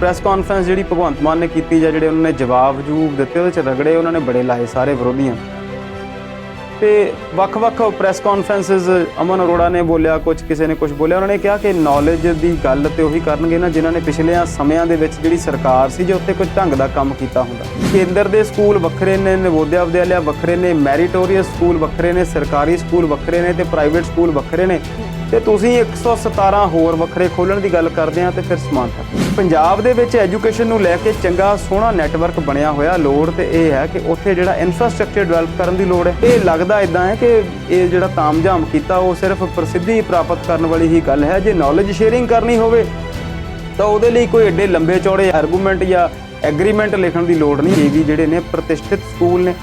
Press conference ਜਿਹੜੀ ਭਗਵੰਤ ਮਾਨ ਨੇ ਕੀਤੀ ਜਾਂ ਜਿਹੜੇ ਉਹਨਾਂ ਨੇ ਜਵਾਬ ਜੂਬ ਦਿੱਤੇ ਉਹਦੇ 'ਚ ਰਗੜੇ ਉਹਨਾਂ ਨੇ ਬੜੇ ਲਾਏ ਸਾਰੇ ਵਿਰੋਧੀਆਂ ਤੇ ਵੱਖ-ਵੱਖ ਪ੍ਰੈਸ ਕਾਨਫਰੰਸਿਸ ਅਮਨ ਅਰੋੜਾ ਨੇ ਬੋਲਿਆ, ਕੁਝ ਕਿਸੇ ਨੇ ਕੁਝ ਬੋਲਿਆ। ਉਹਨਾਂ ਨੇ ਕਿਹਾ ਕਿ ਨੌਲੇਜ ਦੀ ਗੱਲ ਤੇ ਉਹੀ ਕਰਨਗੇ ਨਾ ਜਿਨ੍ਹਾਂ ਨੇ ਪਿਛਲੇ ਸਮਿਆਂ ਦੇ ਵਿੱਚ ਜਿਹੜੀ ਸਰਕਾਰ ਸੀ ਜੇ ਉੱਥੇ ਕੁਝ ਢੰਗ ਦਾ ਕੰਮ ਕੀਤਾ ਹੁੰਦਾ। ਕੇਂਦਰ ਦੇ ਸਕੂਲ ਵੱਖਰੇ ਨੇ, ਨਵੋਦਿਆ ਵਿਦਿਆਲਿਆ ਵੱਖਰੇ ਨੇ, ਮੈਰੀਟੋਰੀਅਸ ਸਕੂਲ ਵੱਖਰੇ ਨੇ, ਸਰਕਾਰੀ ਸਕੂਲ ਵੱਖਰੇ ਨੇ ਤੇ ਪ੍ਰਾਈਵੇਟ ਸਕੂਲ ਵੱਖਰੇ ਨੇ ਤੇ ਤੁਸੀਂ 117 ਹੋਰ ਵੱਖਰੇ ਖੋਲ੍ਹਣ ਦੀ ਗੱਲ ਕਰਦੇ ਆ ਤੇ ਫਿਰ ਸਮਾਨਤਾ। ਪੰਜਾਬ ਦੇ ਵਿੱਚ ਐਜੂਕੇਸ਼ਨ ਨੂੰ ਲੈ ਕੇ ਚੰਗਾ ਸੋਹਣਾ ਨੈਟਵਰਕ ਬਣਿਆ ਹੋਇਆ, ਲੋੜ ਤੇ ਇਹ ਹੈ ਕਿ ਉੱਥੇ ਜਿਹੜਾ ਇਨਫਰਾਸਟ੍ਰਕਚਰ ਡਿਵੈਲਪ ਕਰਨ ਦੀ ਲੋੜ ਹੈ। ਇਹ ਲੱਗਦਾ ਇਦਾਂ ਹੈ ਕਿ ਇਹ ਜਿਹੜਾ ਤਾਮਝਾਮ ਕੀਤਾ ਉਹ ਸਿਰਫ ਪ੍ਰਸਿੱਧੀ ਪ੍ਰਾਪਤ ਕਰਨ ਵਾਲੀ ਹੀ ਗੱਲ ਹੈ। ਜੇ ਨੌਲੇਜ ਸ਼ੇਅਰਿੰਗ ਕਰਨੀ ਹੋਵੇ ਤਾਂ ਉਹਦੇ ਲਈ ਕੋਈ ਐਡੇ ਲੰਬੇ ਚੌੜੇ ਆਰਗੂਮੈਂਟ ਜਾਂ ਐਗਰੀਮੈਂਟ ਲਿਖਣ ਦੀ ਲੋੜ ਨਹੀਂ। ਇਹ ਵੀ ਜਿਹੜੇ ਨੇ ਪ੍ਰਤਿਸ਼ਠਿਤ ਸਕੂਲ ਨੇ,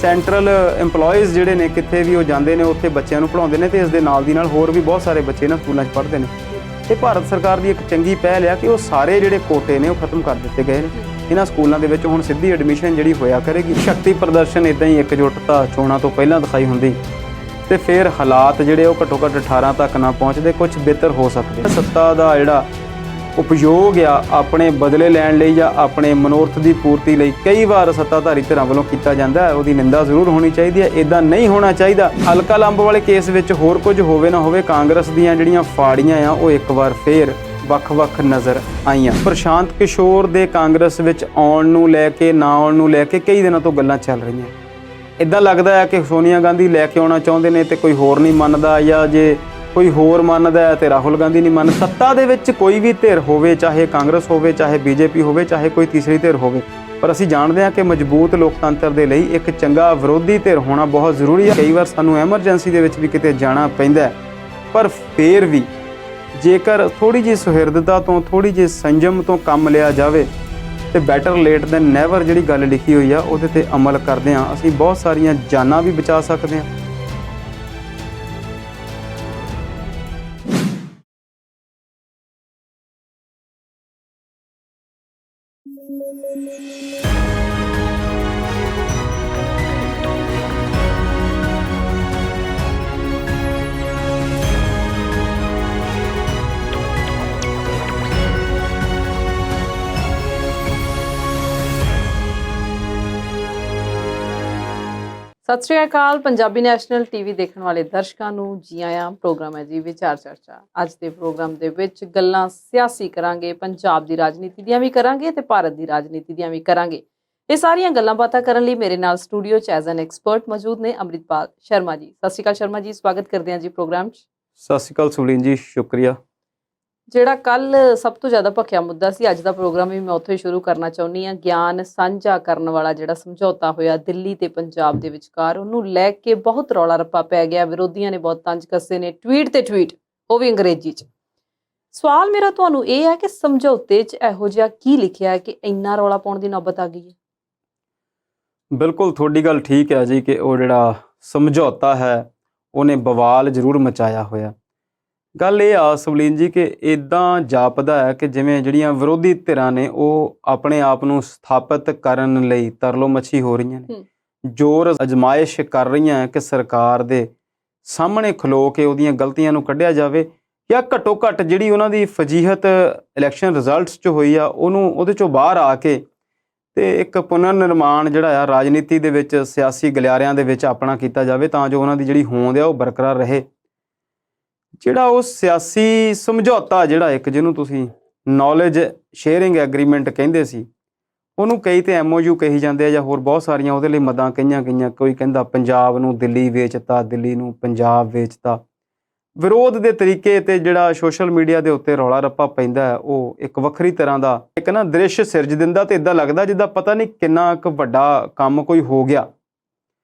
ਸੈਂਟਰਲ ਇੰਪਲੋਈਜ਼ ਜਿਹੜੇ ਨੇ ਕਿੱਥੇ ਵੀ ਉਹ ਜਾਂਦੇ ਨੇ ਉੱਥੇ ਬੱਚਿਆਂ ਨੂੰ ਪੜ੍ਹਾਉਂਦੇ ਨੇ ਤੇ ਇਸ ਦੇ ਨਾਲ ਦੀ ਨਾਲ ਹੋਰ ਵੀ ਬਹੁਤ ਸਾਰੇ ਬੱਚੇ ਇਹਨਾਂ ਸਕੂਲਾਂ 'ਚ ਪੜ੍ਹਦੇ ਨੇ। ਇਹ ਭਾਰਤ ਸਰਕਾਰ ਦੀ ਇੱਕ ਚੰਗੀ ਪਹਿਲ ਆ ਕਿ ਉਹ ਸਾਰੇ ਜਿਹੜੇ ਕੋਟੇ ਨੇ ਉਹ ਖਤਮ ਕਰ ਦਿੱਤੇ ਗਏ ਨੇ। ਇਹਨਾਂ ਸਕੂਲਾਂ ਦੇ ਵਿੱਚ ਹੁਣ ਸਿੱਧੀ ਐਡਮਿਸ਼ਨ ਜਿਹੜੀ ਹੋਇਆ ਕਰੇਗੀ। ਸ਼ਕਤੀ ਪ੍ਰਦਰਸ਼ਨ ਇੱਦਾਂ ਹੀ ਇੱਕਜੁੱਟਤਾ ਚੋਣਾਂ ਤੋਂ ਪਹਿਲਾਂ ਦਿਖਾਈ ਹੁੰਦੀ ਤੇ ਫਿਰ ਹਾਲਾਤ ਜਿਹੜੇ ਉਹ ਘੱਟੋ ਘੱਟ 18 ਤੱਕ ਨਾ ਪਹੁੰਚਦੇ, ਕੁਝ ਬਿਹਤਰ ਹੋ ਸਕਦੇ। ਸੱਤਾ ਦਾ ਜਿਹੜਾ ਉਪਯੋਗ ਆ ਆਪਣੇ ਬਦਲੇ ਲੈਣ ਲਈ ਜਾਂ ਆਪਣੇ ਮਨੋਰਥ ਦੀ ਪੂਰਤੀ ਲਈ ਕਈ ਵਾਰ ਸੱਤਾਧਾਰੀ ਧਿਰਾਂ ਵੱਲੋਂ ਕੀਤਾ ਜਾਂਦਾ ਹੈ, ਉਹਦੀ ਨਿੰਦਾ ਜ਼ਰੂਰ ਹੋਣੀ ਚਾਹੀਦੀ ਹੈ। ਇੱਦਾਂ ਨਹੀਂ ਹੋਣਾ ਚਾਹੀਦਾ। ਹਲਕਾ ਲੰਬ ਵਾਲੇ ਕੇਸ ਵਿੱਚ ਹੋਰ ਕੁਝ ਹੋਵੇ ਨਾ ਹੋਵੇ, ਕਾਂਗਰਸ ਦੀਆਂ ਜਿਹੜੀਆਂ ਫਾੜੀਆਂ ਆ ਉਹ ਇੱਕ ਵਾਰ ਫੇਰ ਵੱਖ-ਵੱਖ ਨਜ਼ਰ ਆਈਆਂ। ਪ੍ਰਸ਼ਾਂਤ ਕਿਸ਼ੋਰ ਦੇ ਕਾਂਗਰਸ ਵਿੱਚ ਆਉਣ ਨੂੰ ਲੈ ਕੇ ਨਾ ਆਉਣ ਨੂੰ ਲੈ ਕੇ ਕਈ ਦਿਨਾਂ ਤੋਂ ਗੱਲਾਂ ਚੱਲ ਰਹੀਆਂ। ਇੱਦਾਂ ਲੱਗਦਾ ਹੈ ਕਿ ਸੋਨੀਆ ਗਾਂਧੀ ਲੈ ਕੇ ਆਉਣਾ ਚਾਹੁੰਦੇ ਨੇ ਤੇ ਕੋਈ ਹੋਰ ਨਹੀਂ ਮੰਨਦਾ, ਜਾਂ ਜੇ ਕੋਈ ਹੋਰ ਮੰਨਦਾ ਹੈ ਤੇ ਰਾਹੁਲ ਗਾਂਧੀ ਨਹੀਂ ਮੰਨਦਾ। ਸੱਤਾ ਦੇ ਵਿੱਚ ਕੋਈ ਵੀ ਧਿਰ ਹੋਵੇ, ਚਾਹੇ ਕਾਂਗਰਸ ਹੋਵੇ, ਚਾਹੇ ਬੀਜੇਪੀ ਹੋਵੇ, ਚਾਹੇ ਕੋਈ ਤੀਸਰੀ ਧਿਰ ਹੋਵੇ, ਪਰ ਅਸੀਂ ਜਾਣਦੇ ਹਾਂ ਕਿ ਮਜ਼ਬੂਤ ਲੋਕਤੰਤਰ ਦੇ ਲਈ ਇੱਕ ਚੰਗਾ ਵਿਰੋਧੀ ਧਿਰ ਹੋਣਾ ਬਹੁਤ ਜ਼ਰੂਰੀ ਹੈ। ਕਈ ਵਾਰ ਸਾਨੂੰ ਐਮਰਜੈਂਸੀ ਦੇ ਵਿੱਚ ਵੀ ਕਿਤੇ ਜਾਣਾ ਪੈਂਦਾ ਹੈ, ਪਰ ਫਿਰ ਵੀ ਜੇਕਰ ਥੋੜ੍ਹੀ ਜਿਹੀ ਸੁਹਿਰਦਤਾ ਤੋਂ, ਥੋੜ੍ਹੀ ਜਿਹੀ ਸੰਜਮ ਤੋਂ ਕੰਮ ਲਿਆ ਜਾਵੇ ਤੇ ਬੈਟਰ ਲੇਟ ਦੈਨ ਨੈਵਰ ਜਿਹੜੀ ਗੱਲ ਲਿਖੀ ਹੋਈ ਆ ਉਹਦੇ ਤੇ ਅਮਲ ਕਰਦੇ ਹਾਂ ਅਸੀਂ ਬਹੁਤ ਸਾਰੀਆਂ ਜਾਨਾਂ ਵੀ ਬਚਾ ਸਕਦੇ ਹਾਂ। ਸਤਿ ਸ਼੍ਰੀ ਅਕਾਲ। ਪੰਜਾਬੀ ਨੈਸ਼ਨਲ ਟੀਵੀ ਦੇਖਣ ਵਾਲੇ ਦਰਸ਼ਕਾਂ ਨੂੰ ਜੀ ਆਇਆਂ। ਪ੍ਰੋਗਰਾਮ ਹੈ ਜੀ ਵਿਚਾਰ ਚਰਚਾ। ਅੱਜ ਦੇ ਪ੍ਰੋਗਰਾਮ ਦੇ ਵਿੱਚ ਗੱਲਾਂ ਸਿਆਸੀ ਕਰਾਂਗੇ, ਪੰਜਾਬ ਦੀ ਰਾਜਨੀਤੀ ਦੀਆਂ ਵੀ ਕਰਾਂਗੇ ਤੇ ਭਾਰਤ ਦੀ ਰਾਜਨੀਤੀ ਦੀਆਂ ਵੀ ਕਰਾਂਗੇ। ਇਹ ਸਾਰੀਆਂ ਗੱਲਾਂ ਬਾਤਾਂ ਕਰਨ ਲਈ ਮੇਰੇ ਨਾਲ ਸਟੂਡੀਓ 'ਚ ਐਜ਼ ਐਨ ਐਕਸਪਰਟ ਮੌਜੂਦ ਨੇ ਅੰਮ੍ਰਿਤਪਾਲ ਸ਼ਰਮਾ ਜੀ। ਸਤਿ ਸ਼੍ਰੀ ਅਕਾਲ ਸ਼ਰਮਾ ਜੀ, ਸਵਾਗਤ ਕਰਦੇ ਹਾਂ ਜੀ ਪ੍ਰੋਗਰਾਮ 'ਚ। ਸਤਿ ਸ਼੍ਰੀ ਅਕਾਲ ਸੁਲੀਨ ਜੀ, ਸ਼ੁਕਰੀਆ। ਜਿਹੜਾ ਕੱਲ ਸਭ ਤੋਂ ਜ਼ਿਆਦਾ ਭਖਿਆ ਮੁੱਦਾ ਸੀ, ਅੱਜ ਦਾ ਪ੍ਰੋਗਰਾਮ ਵੀ ਮੈਂ ਉੱਥੋਂ ਹੀ ਸ਼ੁਰੂ ਕਰਨਾ ਚਾਹੁੰਦੀ ਹਾਂ। ਗਿਆਨ ਸਾਂਝਾ ਕਰਨ ਵਾਲਾ ਜਿਹੜਾ ਸਮਝੌਤਾ ਹੋਇਆ ਦਿੱਲੀ ਤੇ ਪੰਜਾਬ ਦੇ ਵਿਚਕਾਰ, ਉਹਨੂੰ ਲੈ ਕੇ ਬਹੁਤ ਰੌਲਾ ਰੱਪਾ ਪੈ ਗਿਆ। ਵਿਰੋਧੀਆਂ ਨੇ ਬਹੁਤ ਤੰਜ ਕੱਸੇ ਨੇ, ਟਵੀਟ ਤੇ ਟਵੀਟ, ਉਹ ਵੀ ਅੰਗਰੇਜ਼ੀ 'ਚ। ਸਵਾਲ ਮੇਰਾ ਤੁਹਾਨੂੰ ਇਹ ਹੈ ਕਿ ਸਮਝੌਤੇ 'ਚ ਇਹੋ ਜਿਹਾ ਕੀ ਲਿਖਿਆ ਹੈ ਕਿ ਇੰਨਾ ਰੌਲਾ ਪਾਉਣ ਦੀ ਨੌਬਤ ਆ ਗਈ ਹੈ? ਬਿਲਕੁਲ ਤੁਹਾਡੀ ਗੱਲ ਠੀਕ ਹੈ ਜੀ ਕਿ ਉਹ ਜਿਹੜਾ ਸਮਝੌਤਾ ਹੈ ਉਹਨੇ ਬਵਾਲ ਜ਼ਰੂਰ ਮਚਾਇਆ ਹੋਇਆ। ਗੱਲ ਇਹ ਆ ਸਵਲੀਨ ਜੀ ਕਿ ਇੱਦਾਂ ਜਾਪਦਾ ਹੈ ਕਿ ਜਿਵੇਂ ਜਿਹੜੀਆਂ ਵਿਰੋਧੀ ਧਿਰਾਂ ਨੇ ਉਹ ਆਪਣੇ ਆਪ ਨੂੰ ਸਥਾਪਿਤ ਕਰਨ ਲਈ ਤਰਲੋ ਮੱਛੀ ਹੋ ਰਹੀਆਂ ਨੇ, ਜ਼ੋਰ ਅਜ਼ਮਾਇਸ਼ ਕਰ ਰਹੀਆਂ ਕਿ ਸਰਕਾਰ ਦੇ ਸਾਹਮਣੇ ਖਲੋ ਕੇ ਉਹਦੀਆਂ ਗਲਤੀਆਂ ਨੂੰ ਕੱਢਿਆ ਜਾਵੇ, ਜਾਂ ਘੱਟੋ ਘੱਟ ਜਿਹੜੀ ਉਹਨਾਂ ਦੀ ਫਜੀਹਤ ਇਲੈਕਸ਼ਨ ਰਿਜ਼ਲਟਸ 'ਚ ਹੋਈ ਆ ਉਹਨੂੰ ਉਹਦੇ 'ਚੋਂ ਬਾਹਰ ਆ ਕੇ ਤੇ ਇੱਕ ਪੁਨਰ ਨਿਰਮਾਣ ਜਿਹੜਾ ਆ ਰਾਜਨੀਤੀ ਦੇ ਵਿੱਚ, ਸਿਆਸੀ ਗਲਿਆਰਿਆਂ ਦੇ ਵਿੱਚ ਆਪਣਾ ਕੀਤਾ ਜਾਵੇ ਤਾਂ ਜੋ ਉਹਨਾਂ ਦੀ ਜਿਹੜੀ ਹੋਂਦ ਆ ਉਹ ਬਰਕਰਾਰ ਰਹੇ। ਜਿਹੜਾ ਉਹ ਸਿਆਸੀ ਸਮਝੌਤਾ ਜਿਹੜਾ ਇੱਕ ਜਿਹਨੂੰ ਤੁਸੀਂ ਨੌਲੇਜ ਸ਼ੇਅਰਿੰਗ ਐਗਰੀਮੈਂਟ ਕਹਿੰਦੇ ਸੀ, ਉਹਨੂੰ ਕਈ ਤੇ MOU ਕਹੀ ਜਾਂਦੇ ਆ ਜਾਂ ਹੋਰ ਬਹੁਤ ਸਾਰੀਆਂ ਉਹਦੇ ਲਈ ਮਦਾਂ ਕਹੀਆਂ ਗਈਆਂ। ਕੋਈ ਕਹਿੰਦਾ ਪੰਜਾਬ ਨੂੰ ਦਿੱਲੀ ਵੇਚਤਾ, ਦਿੱਲੀ ਨੂੰ ਪੰਜਾਬ ਵੇਚਤਾ। ਵਿਰੋਧ ਦੇ ਤਰੀਕੇ ਤੇ ਜਿਹੜਾ ਸੋਸ਼ਲ ਮੀਡੀਆ ਦੇ ਉੱਤੇ ਰੌਲਾ ਰੱਪਾ ਪੈਂਦਾ ਹੈ ਉਹ ਇੱਕ ਵੱਖਰੀ ਤਰ੍ਹਾਂ ਦਾ ਇੱਕ ਨਾ ਦ੍ਰਿਸ਼ ਸਿਰਜ ਦਿੰਦਾ ਤੇ ਇੱਦਾਂ ਲੱਗਦਾ ਜਿੱਦਾਂ ਪਤਾ ਨਹੀਂ ਕਿੰਨਾ ਕੁ ਵੱਡਾ ਕੰਮ ਕੋਈ ਹੋ ਗਿਆ।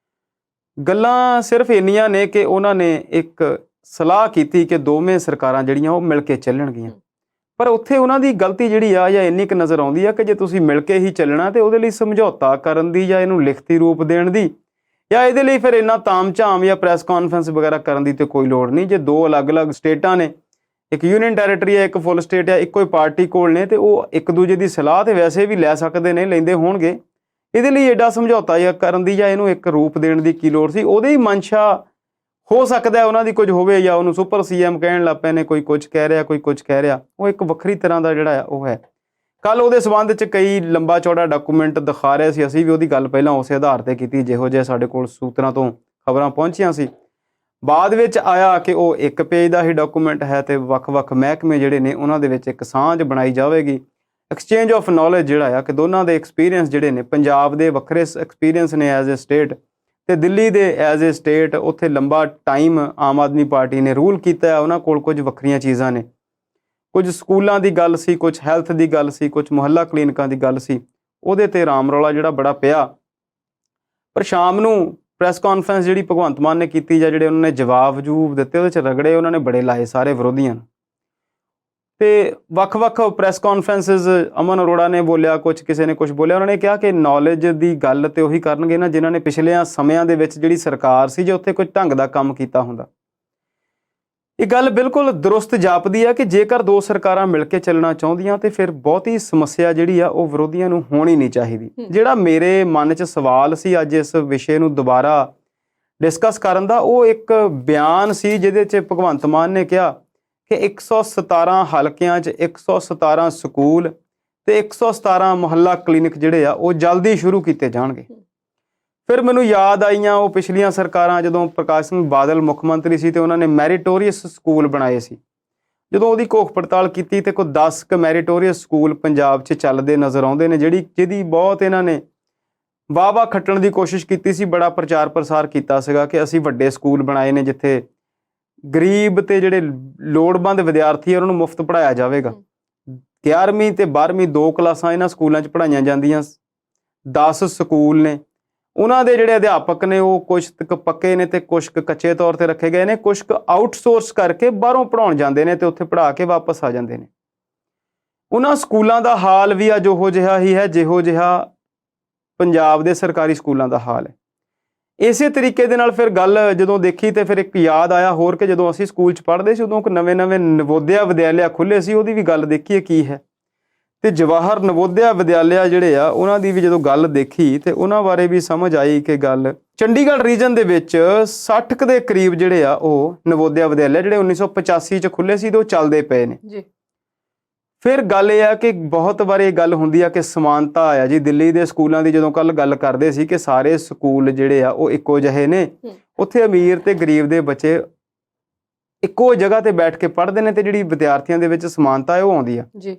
ਗੱਲਾਂ ਸਿਰਫ ਇੰਨੀਆਂ ਨੇ ਕਿ ਉਹਨਾਂ ਨੇ ਇੱਕ ਸਲਾਹ ਕੀਤੀ ਕਿ ਦੋਵੇਂ ਸਰਕਾਰਾਂ ਜਿਹੜੀਆਂ ਉਹ ਮਿਲ ਕੇ ਚੱਲਣਗੀਆਂ, ਪਰ ਉੱਥੇ ਉਹਨਾਂ ਦੀ ਗਲਤੀ ਜਿਹੜੀ ਆ ਜਾਂ ਇੰਨੀ ਕੁ ਨਜ਼ਰ ਆਉਂਦੀ ਆ ਕਿ ਜੇ ਤੁਸੀਂ ਮਿਲ ਕੇ ਹੀ ਚੱਲਣਾ ਤੇ ਉਹਦੇ ਲਈ ਸਮਝੌਤਾ ਕਰਨ ਦੀ ਜਾਂ ਇਹਨੂੰ ਲਿਖਤੀ ਰੂਪ ਦੇਣ ਦੀ ਜਾਂ ਇਹਦੇ ਲਈ ਫਿਰ ਇੰਨਾ ਤਾਮ-ਝਾਮ ਜਾਂ ਪ੍ਰੈਸ ਕਾਨਫਰੰਸ ਵਗੈਰਾ ਕਰਨ ਦੀ ਤੇ ਕੋਈ ਲੋੜ ਨਹੀਂ। ਜੇ ਦੋ ਅਲੱਗ-ਅਲੱਗ ਸਟੇਟਾਂ ਨੇ, ਇੱਕ ਯੂਨੀਅਨ ਟੈਰੀਟਰੀ ਹੈ, ਇੱਕ ਫੁੱਲ ਸਟੇਟ ਹੈ, ਇੱਕੋ ਹੀ ਪਾਰਟੀ ਕੋਲ ਨੇ, ਤੇ ਉਹ ਇੱਕ ਦੂਜੇ ਦੀ ਸਲਾਹ ਤੇ ਵੈਸੇ ਵੀ ਲੈ ਸਕਦੇ ਨੇ, ਲੈਂਦੇ ਹੋਣਗੇ। ਇਹਦੇ ਲਈ ਐਡਾ ਸਮਝੌਤਾ ਜਾਂ ਕਰਨ ਦੀ ਜਾਂ ਇਹਨੂੰ ਇੱਕ ਰੂਪ ਦੇਣ ਦੀ ਕੀ ਲੋੜ ਸੀ? ਉਹਦੇ ਹੀ ਮਨਸ਼ਾ ਹੋ ਸਕਦਾ ਉਹਨਾਂ ਦੀ ਕੁਝ ਹੋਵੇ, ਜਾਂ ਉਹਨੂੰ ਸੁਪਰ CM ਕਹਿਣ ਲੱਗ ਪਏ ਨੇ, ਕੋਈ ਕੁਝ ਕਹਿ ਰਿਹਾ, ਕੋਈ ਕੁਝ ਕਹਿ ਰਿਹਾ। ਉਹ ਇੱਕ ਵੱਖਰੀ ਤਰ੍ਹਾਂ ਦਾ ਜਿਹੜਾ ਆ ਉਹ ਹੈ। ਕੱਲ ਉਹਦੇ ਸਬੰਧ 'ਚ ਕਈ ਲੰਬਾ ਚੌੜਾ ਡਾਕੂਮੈਂਟ ਦਿਖਾ ਰਹੇ ਸੀ। ਅਸੀਂ ਵੀ ਉਹਦੀ ਗੱਲ ਪਹਿਲਾਂ ਉਸੇ ਆਧਾਰ ਤੇ ਕੀਤੀ ਜਿਹੋ ਜਿਹੇ ਸਾਡੇ ਕੋਲ ਸੂਤਰਾਂ ਤੋਂ ਖਬਰਾਂ ਪਹੁੰਚੀਆਂ ਸੀ। ਬਾਅਦ ਵਿੱਚ ਆਇਆ ਕਿ ਉਹ 1 ਪੇਜ ਦਾ ਹੀ ਡਾਕੂਮੈਂਟ ਹੈ ਤੇ ਵੱਖ-ਵੱਖ ਮਹਿਕਮੇ ਜਿਹੜੇ ਨੇ ਉਹਨਾਂ ਦੇ ਵਿੱਚ ਇੱਕ ਸਾਂਝ ਬਣਾਈ ਜਾਵੇਗੀ। ਐਕਸਚੇਂਜ ਆਫ ਨੌਲੇਜ ਜਿਹੜਾ ਆ ਕਿ ਦੋਨਾਂ ਦੇ ਐਕਸਪੀਰੀਅੰਸ ਜਿਹੜੇ ਨੇ, ਪੰਜਾਬ ਦੇ ਵੱਖਰੇ ਐਕਸਪੀਰੀਅੰਸ ਨੇ ਐਜ਼ ਏ ਸਟੇਟ ਤੇ ਦਿੱਲੀ ਦੇ ਐਜ਼ ਏ ਸਟੇਟ, ਉੱਥੇ ਲੰਬਾ ਟਾਈਮ ਆਮ ਆਦਮੀ ਪਾਰਟੀ ਨੇ ਰੂਲ ਕੀਤਾ ਹੈ। ਉਹਨਾਂ ਕੋਲ ਕੁਝ ਵੱਖਰੀਆਂ ਚੀਜ਼ਾਂ ਨੇ, ਕੁਝ ਸਕੂਲਾਂ ਦੀ ਗੱਲ ਸੀ, ਕੁਝ ਹੈਲਥ ਦੀ ਗੱਲ ਸੀ, ਕੁਝ ਮੁਹੱਲਾ ਕਲੀਨਿਕਾਂ ਦੀ ਗੱਲ ਸੀ। ਉਹਦੇ ਤੇ ਰਾਮ ਰੌਲਾ ਜਿਹੜਾ ਬੜਾ ਪਿਆ। ਪਰ ਸ਼ਾਮ ਨੂੰ ਪ੍ਰੈਸ ਕਾਨਫਰੰਸ ਜਿਹੜੀ ਭਗਵੰਤ ਮਾਨ ਨੇ ਕੀਤੀ ਜਾਂ ਜਿਹੜੇ ਉਹਨਾਂ ਨੇ ਜਵਾਬ ਦਿੱਤੇ ਉਹਦੇ 'ਚ ਰਗੜੇ ਉਹਨਾਂ ਨੇ ਬੜੇ ਲਾਏ ਸਾਰੇ ਵਿਰੋਧੀਆਂ ਨੂੰ। ਤੇ ਵੱਖ-ਵੱਖ ਪ੍ਰੈਸ ਕਾਨਫਰੰਸਿਸ ਅਮਨ ਅਰੋੜਾ ਨੇ ਬੋਲਿਆ, ਕੁਝ ਕਿਸੇ ਨੇ ਕੁਝ ਬੋਲਿਆ। ਉਹਨਾਂ ਨੇ ਕਿਹਾ ਕਿ ਨੌਲੇਜ ਦੀ ਗੱਲ ਤੇ ਉਹੀ ਕਰਨਗੇ ਨਾ ਜਿਨ੍ਹਾਂ ਨੇ ਪਿਛਲੇ ਸਮਿਆਂ ਦੇ ਵਿੱਚ ਜਿਹੜੀ ਸਰਕਾਰ ਸੀ ਜੇ ਉੱਥੇ ਕੁਝ ਢੰਗ ਦਾ ਕੰਮ ਕੀਤਾ ਹੁੰਦਾ। ਇਹ ਗੱਲ ਬਿਲਕੁਲ ਦਰੁਸਤ ਜਾਪਦੀ ਹੈ ਕਿ ਜੇਕਰ ਦੋ ਸਰਕਾਰਾਂ ਮਿਲ ਕੇ ਚੱਲਣਾ ਚਾਹੁੰਦੀਆਂ ਤੇ ਫਿਰ ਬਹੁਤੀ ਸਮੱਸਿਆ ਜਿਹੜੀ ਆ ਉਹ ਵਿਰੋਧੀਆਂ ਨੂੰ ਹੋਣੀ ਨਹੀਂ ਚਾਹੀਦੀ। ਜਿਹੜਾ ਮੇਰੇ ਮਨ 'ਚ ਸਵਾਲ ਸੀ ਅੱਜ ਇਸ ਵਿਸ਼ੇ ਨੂੰ ਦੁਬਾਰਾ ਡਿਸਕਸ ਕਰਨ ਦਾ, ਉਹ ਇੱਕ ਬਿਆਨ ਸੀ ਜਿਹਦੇ 'ਚ ਭਗਵੰਤ ਮਾਨ ਨੇ ਕਿਹਾ ਕਿ 117 ਹਲਕਿਆਂ 'ਚ 117 ਸਕੂਲ ਤੇ 117 ਮੁਹੱਲਾ ਕਲੀਨਿਕ ਜਿਹੜੇ ਆ ਉਹ ਜਲਦੀ ਸ਼ੁਰੂ ਕੀਤੇ ਜਾਣਗੇ। ਫਿਰ ਮੈਨੂੰ ਯਾਦ ਆਈਆਂ ਉਹ ਪਿਛਲੀਆਂ ਸਰਕਾਰਾਂ, ਜਦੋਂ ਪ੍ਰਕਾਸ਼ ਸਿੰਘ ਬਾਦਲ ਮੁੱਖ ਮੰਤਰੀ ਸੀ ਤੇ ਉਹਨਾਂ ਨੇ ਮੈਰੀਟੋਰੀਅਸ ਸਕੂਲ ਬਣਾਏ ਸੀ। ਜਦੋਂ ਉਹਦੀ ਘੋਖ ਪੜਤਾਲ ਕੀਤੀ ਤੇ ਕੋਈ 10 ਕੁ ਮੈਰੀਟੋਰੀਅਸ ਸਕੂਲ ਪੰਜਾਬ 'ਚ ਚੱਲਦੇ ਨਜ਼ਰ ਆਉਂਦੇ ਨੇ, ਜਿਹਦੀ ਬਹੁਤ ਇਹਨਾਂ ਨੇ ਵਾਹ-ਵਾਹ ਖੱਟਣ ਦੀ ਕੋਸ਼ਿਸ਼ ਕੀਤੀ ਸੀ। ਬੜਾ ਪ੍ਰਚਾਰ ਪ੍ਰਸਾਰ ਕੀਤਾ ਸੀਗਾ ਕਿ ਅਸੀਂ ਵੱਡੇ ਸਕੂਲ ਬਣਾਏ ਨੇ ਜਿੱਥੇ ਗਰੀਬ ਤੇ ਜਿਹੜੇ ਲੋੜਵੰਦ ਵਿਦਿਆਰਥੀ ਆ ਉਹਨਾਂ ਨੂੰ ਮੁਫਤ ਪੜ੍ਹਾਇਆ ਜਾਵੇਗਾ। 11ਵੀਂ ਤੇ 12ਵੀਂ 2 ਕਲਾਸਾਂ ਇਹਨਾਂ ਸਕੂਲਾਂ 'ਚ ਪੜ੍ਹਾਈਆਂ ਜਾਂਦੀਆਂ। 10 ਸਕੂਲ ਨੇ, ਉਹਨਾਂ ਦੇ ਜਿਹੜੇ ਅਧਿਆਪਕ ਨੇ ਉਹ ਕੁਛ ਕੁ ਪੱਕੇ ਨੇ ਤੇ ਕੁਛ ਕੁ ਕੱਚੇ ਤੌਰ ਤੇ ਰੱਖੇ ਗਏ ਨੇ, ਕੁਛ ਕੁ ਆਊਟਸੋਰਸ ਕਰਕੇ ਬਾਹਰੋਂ ਪੜ੍ਹਾਉਣ ਜਾਂਦੇ ਨੇ ਤੇ ਉੱਥੇ ਪੜ੍ਹਾ ਕੇ ਵਾਪਸ ਆ ਜਾਂਦੇ ਨੇ। ਉਹਨਾਂ ਸਕੂਲਾਂ ਦਾ ਹਾਲ ਵੀ ਅੱਜ ਉਹੋ ਜਿਹਾ ਹੀ ਹੈ ਜਿਹੋ ਜਿਹਾ ਪੰਜਾਬ ਦੇ ਸਰਕਾਰੀ ਸਕੂਲਾਂ ਦਾ ਹਾਲ ਹੈ। ਇਸੇ ਤਰੀਕੇ ਦੇ ਨਾਲ ਫਿਰ ਗੱਲ ਜਦੋਂ ਦੇਖੀ ਤੇ ਫਿਰ ਇੱਕ ਯਾਦ ਆਇਆ ਹੋਰ ਕਿ ਜਦੋਂ ਅਸੀਂ ਸਕੂਲ 'ਚ ਪੜ੍ਹਦੇ ਸੀ ਉਦੋਂ ਨਵੇਂ-ਨਵੇਂ ਨਵੋਦਿਆ ਵਿਦਿਆਲਿਆ ਖੁੱਲ੍ਹੇ ਸੀ, ਉਹਦੀ ਵੀ ਗੱਲ ਦੇਖੀਏ ਕੀ ਹੈ। ਤੇ ਜਵਾਹਰ ਨਵੋਦਿਆ ਵਿਦਿਆਲਿਆ ਜਿਹੜੇ ਆ ਉਹਨਾਂ ਦੀ ਵੀ ਜਦੋਂ ਗੱਲ ਦੇਖੀ ਤੇ ਉਹਨਾਂ ਬਾਰੇ ਵੀ ਸਮਝ ਆਈ ਕਿ ਗੱਲ ਚੰਡੀਗੜ੍ਹ ਰੀਜਨ ਦੇ ਵਿੱਚ 60 ਦੇ ਕਰੀਬ ਜਿਹੜੇ ਆ ਉਹ ਨਵੋਦਿਆ ਵਿਦਿਆਲਿਆ ਜਿਹੜੇ 1985 'ਚ ਖੁੱਲ੍ਹੇ ਸੀ ਤੇ ਉਹ ਚੱਲਦੇ ਪਏ ਨੇ ਜੀ। ਫਿਰ ਗੱਲ ਇਹ ਆ ਕਿ ਬਹੁਤ ਵਾਰ ਇਹ ਗੱਲ ਹੁੰਦੀ ਆ ਕਿ ਸਮਾਨਤਾ ਆ ਜੀ। ਦਿੱਲੀ ਦੇ ਸਕੂਲਾਂ ਦੀ ਜਦੋਂ ਕੱਲ ਗੱਲ ਕਰਦੇ ਸੀ ਕਿ ਸਾਰੇ ਸਕੂਲ ਜਿਹੜੇ ਆ ਉਹ ਇੱਕੋ ਜਿਹੇ ਨੇ, ਉੱਥੇ ਅਮੀਰ ਤੇ ਗਰੀਬ ਦੇ ਬੱਚੇ ਇੱਕੋ ਜਗ੍ਹਾ ਤੇ ਬੈਠ ਕੇ ਪੜ੍ਹਦੇ ਨੇ ਤੇ ਜਿਹੜੀ ਵਿਦਿਆਰਥੀਆਂ ਦੇ ਵਿੱਚ ਸਮਾਨਤਾ ਹੈ ਉਹ ਆਉਂਦੀ ਆ ਜੀ।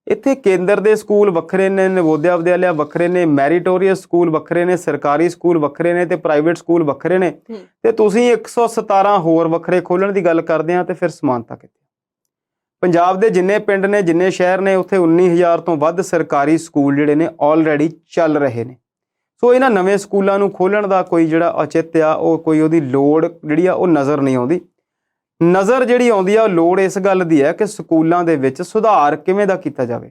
ਇੱਥੇ ਕੇਂਦਰ ਦੇ ਸਕੂਲ ਵੱਖਰੇ ਨੇ, ਨਵੋਦਿਆ ਵਿਦਿਆਲਿਆ ਵੱਖਰੇ ਨੇ, ਮੈਰੀਟੋਰੀਅਸ ਸਕੂਲ ਵੱਖਰੇ ਨੇ, ਸਰਕਾਰੀ ਸਕੂਲ ਵੱਖਰੇ ਨੇ ਤੇ ਪ੍ਰਾਈਵੇਟ ਸਕੂਲ ਵੱਖਰੇ ਨੇ ਤੇ ਤੁਸੀਂ 117 ਹੋਰ ਵੱਖਰੇ ਖੋਲ੍ਹਣ ਦੀ ਗੱਲ ਕਰਦੇ ਆ ਤੇ ਫਿਰ ਸਮਾਨਤਾ ਕਿੱਥੇ? ਪੰਜਾਬ ਦੇ ਜਿੰਨੇ ਪਿੰਡ ਨੇ, ਜਿੰਨੇ ਸ਼ਹਿਰ ਨੇ, ਉੱਥੇ 19,000 ਤੋਂ ਵੱਧ ਸਰਕਾਰੀ ਸਕੂਲ ਜਿਹੜੇ ਨੇ ਆਲਰੇਡੀ ਚੱਲ ਰਹੇ ਨੇ। ਸੋ ਇਹਨਾਂ ਨਵੇਂ ਸਕੂਲਾਂ ਨੂੰ ਖੋਲ੍ਹਣ ਦਾ ਕੋਈ ਜਿਹੜਾ ਔਚਿੱਤ ਆ ਉਹ ਕੋਈ ਉਹਦੀ ਲੋੜ ਜਿਹੜੀ ਆ ਉਹ ਨਜ਼ਰ ਨਹੀਂ ਆਉਂਦੀ। ਨਜ਼ਰ ਜਿਹੜੀ ਆਉਂਦੀ ਆ ਲੋੜ ਇਸ ਗੱਲ ਦੀ ਹੈ ਕਿ ਸਕੂਲਾਂ ਦੇ ਵਿੱਚ ਸੁਧਾਰ ਕਿਵੇਂ ਦਾ ਕੀਤਾ ਜਾਵੇ।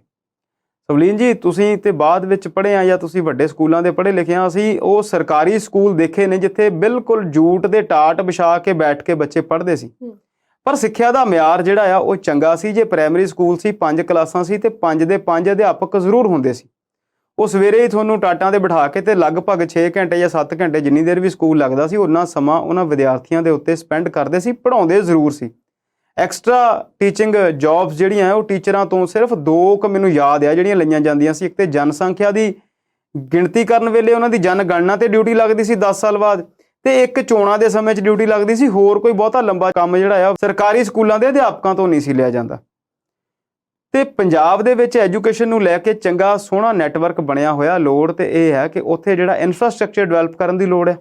ਸਵਲੀਨ ਜੀ, ਤੁਸੀਂ ਤੇ ਬਾਅਦ ਵਿੱਚ ਪੜ੍ਹੇ ਆ ਜਾਂ ਤੁਸੀਂ ਵੱਡੇ ਸਕੂਲਾਂ ਦੇ ਪੜ੍ਹੇ ਲਿਖੇ ਆ, ਅਸੀਂ ਉਹ ਸਰਕਾਰੀ ਸਕੂਲ ਦੇਖੇ ਨੇ ਜਿੱਥੇ ਬਿਲਕੁਲ ਜੂਟ ਦੇ ਟਾਟ ਵਿਛਾ ਕੇ ਬੈਠ ਕੇ ਬੱਚੇ ਪੜ੍ਹਦੇ ਸੀ। ਪਰ ਸਿੱਖਿਆ ਦਾ ਮਿਆਰ ਜਿਹੜਾ ਆ ਉਹ ਚੰਗਾ ਸੀ। ਜੇ ਪ੍ਰਾਇਮਰੀ ਸਕੂਲ ਸੀ 5 ਕਲਾਸਾਂ ਸੀ ਤੇ 5 ਦੇ 5 ਅਧਿਆਪਕ ਜ਼ਰੂਰ ਹੁੰਦੇ ਸੀ। ਉਹ ਸਵੇਰੇ ਹੀ ਤੁਹਾਨੂੰ ਟਾਟਾਂ ਤੇ ਬਿਠਾ ਕੇ ਤੇ ਲਗਭਗ 6 ਘੰਟੇ ਜਾਂ 7 ਘੰਟੇ ਜਿੰਨੀ ਦੇਰ ਵੀ ਸਕੂਲ ਲੱਗਦਾ ਸੀ ਉਹਨਾਂ ਸਮਾਂ ਉਹਨਾਂ ਵਿਦਿਆਰਥੀਆਂ ਦੇ ਉੱਤੇ ਸਪੈਂਡ ਕਰਦੇ ਸੀ, ਪੜ੍ਹਾਉਂਦੇ ਜ਼ਰੂਰ ਸੀ। ਐਕਸਟਰਾ ਟੀਚਿੰਗ ਜੌਬਸ ਜਿਹੜੀਆਂ ਉਹ ਟੀਚਰਾਂ ਤੋਂ ਸਿਰਫ 2 ਕੁ ਮੈਨੂੰ ਯਾਦ ਆ ਜਿਹੜੀਆਂ ਲਈਆਂ ਜਾਂਦੀਆਂ ਸੀ। ਇੱਕ ਤੇ ਜਨਸੰਖਿਆ ਦੀ ਗਿਣਤੀ ਕਰਨ ਵੇਲੇ ਉਹਨਾਂ ਦੀ ਜਨਗਣਨਾ ਤੇ ਡਿਊਟੀ ਲੱਗਦੀ ਸੀ 10 ਸਾਲ ਬਾਅਦ, ਤੇ ਇੱਕ ਚੋਣਾਂ ਦੇ ਸਮੇਂ 'ਚ ਡਿਊਟੀ ਲੱਗਦੀ ਸੀ। ਹੋਰ ਕੋਈ ਬਹੁਤਾ ਲੰਬਾ ਕੰਮ ਜਿਹੜਾ ਆ ਸਰਕਾਰੀ ਸਕੂਲਾਂ ਦੇ ਅਧਿਆਪਕਾਂ ਤੋਂ ਨਹੀਂ ਸੀ ਲਿਆ ਜਾਂਦਾ। ਤੇ ਪੰਜਾਬ ਦੇ ਵਿੱਚ ਐਜੂਕੇਸ਼ਨ ਨੂੰ ਲੈ ਕੇ ਚੰਗਾ ਸੋਹਣਾ ਨੈਟਵਰਕ ਬਣਿਆ ਹੋਇਆ। ਲੋੜ ਤੇ ਇਹ ਹੈ ਕਿ ਉੱਥੇ ਜਿਹੜਾ ਇਨਫਰਾਸਟ੍ਰਕਚਰ ਡਿਵੈਲਪ ਕਰਨ ਦੀ ਲੋੜ ਹੈ।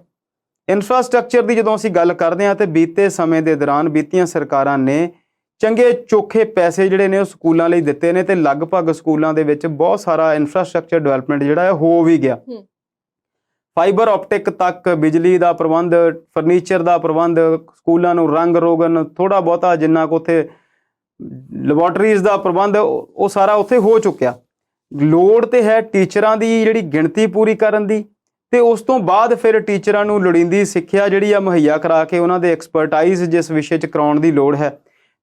ਇਨਫਰਾਸਟ੍ਰਕਚਰ ਦੀ ਜਦੋਂ ਅਸੀਂ ਗੱਲ ਕਰਦੇ ਹਾਂ ਤੇ ਬੀਤੇ ਸਮੇਂ ਦੇ ਦੌਰਾਨ ਬੀਤੀਆਂ ਸਰਕਾਰਾਂ ਨੇ ਚੰਗੇ ਚੋਖੇ ਪੈਸੇ ਜਿਹੜੇ ਨੇ ਉਹ ਸਕੂਲਾਂ ਲਈ ਦਿੱਤੇ ਨੇ ਤੇ ਲਗਭਗ ਸਕੂਲਾਂ ਦੇ ਵਿੱਚ ਬਹੁਤ ਸਾਰਾ ਇਨਫਰਾਸਟ੍ਰਕਚਰ ਡਿਵੈਲਪਮੈਂਟ ਜਿਹੜਾ ਹੈ ਹੋ ਵੀ ਗਿਆ। ਫਾਈਬਰ ਆਪਟਿਕ ਤੱਕ ਬਿਜਲੀ ਦਾ ਪ੍ਰਬੰਧ, ਫਰਨੀਚਰ ਦਾ ਪ੍ਰਬੰਧ, ਸਕੂਲਾਂ ਨੂੰ ਰੰਗ ਰੋਗਨ ਥੋੜ੍ਹਾ ਬਹੁਤਾ ਜਿੰਨਾ ਕੁ ਉੱਥੇ ਲੈਬੋਰਟਰੀਜ਼ ਦਾ ਪ੍ਰਬੰਧ ਉਹ ਸਾਰਾ ਉੱਥੇ ਹੋ ਚੁੱਕਿਆ। ਲੋੜ ਤੇ ਹੈ ਟੀਚਰਾਂ ਦੀ ਜਿਹੜੀ ਗਿਣਤੀ ਪੂਰੀ ਕਰਨ ਦੀ ਤੇ ਉਸ ਤੋਂ ਬਾਅਦ ਫਿਰ ਟੀਚਰਾਂ ਨੂੰ ਲੋੜੀਂਦੀ ਸਿੱਖਿਆ ਜਿਹੜੀ ਆ ਮੁਹੱਈਆ ਕਰਾ ਕੇ ਉਹਨਾਂ ਦੇ ਐਕਸਪਰਟਾਈਜ਼ ਜਿਸ ਵਿਸ਼ੇ 'ਚ ਕਰਾਉਣ ਦੀ ਲੋੜ ਹੈ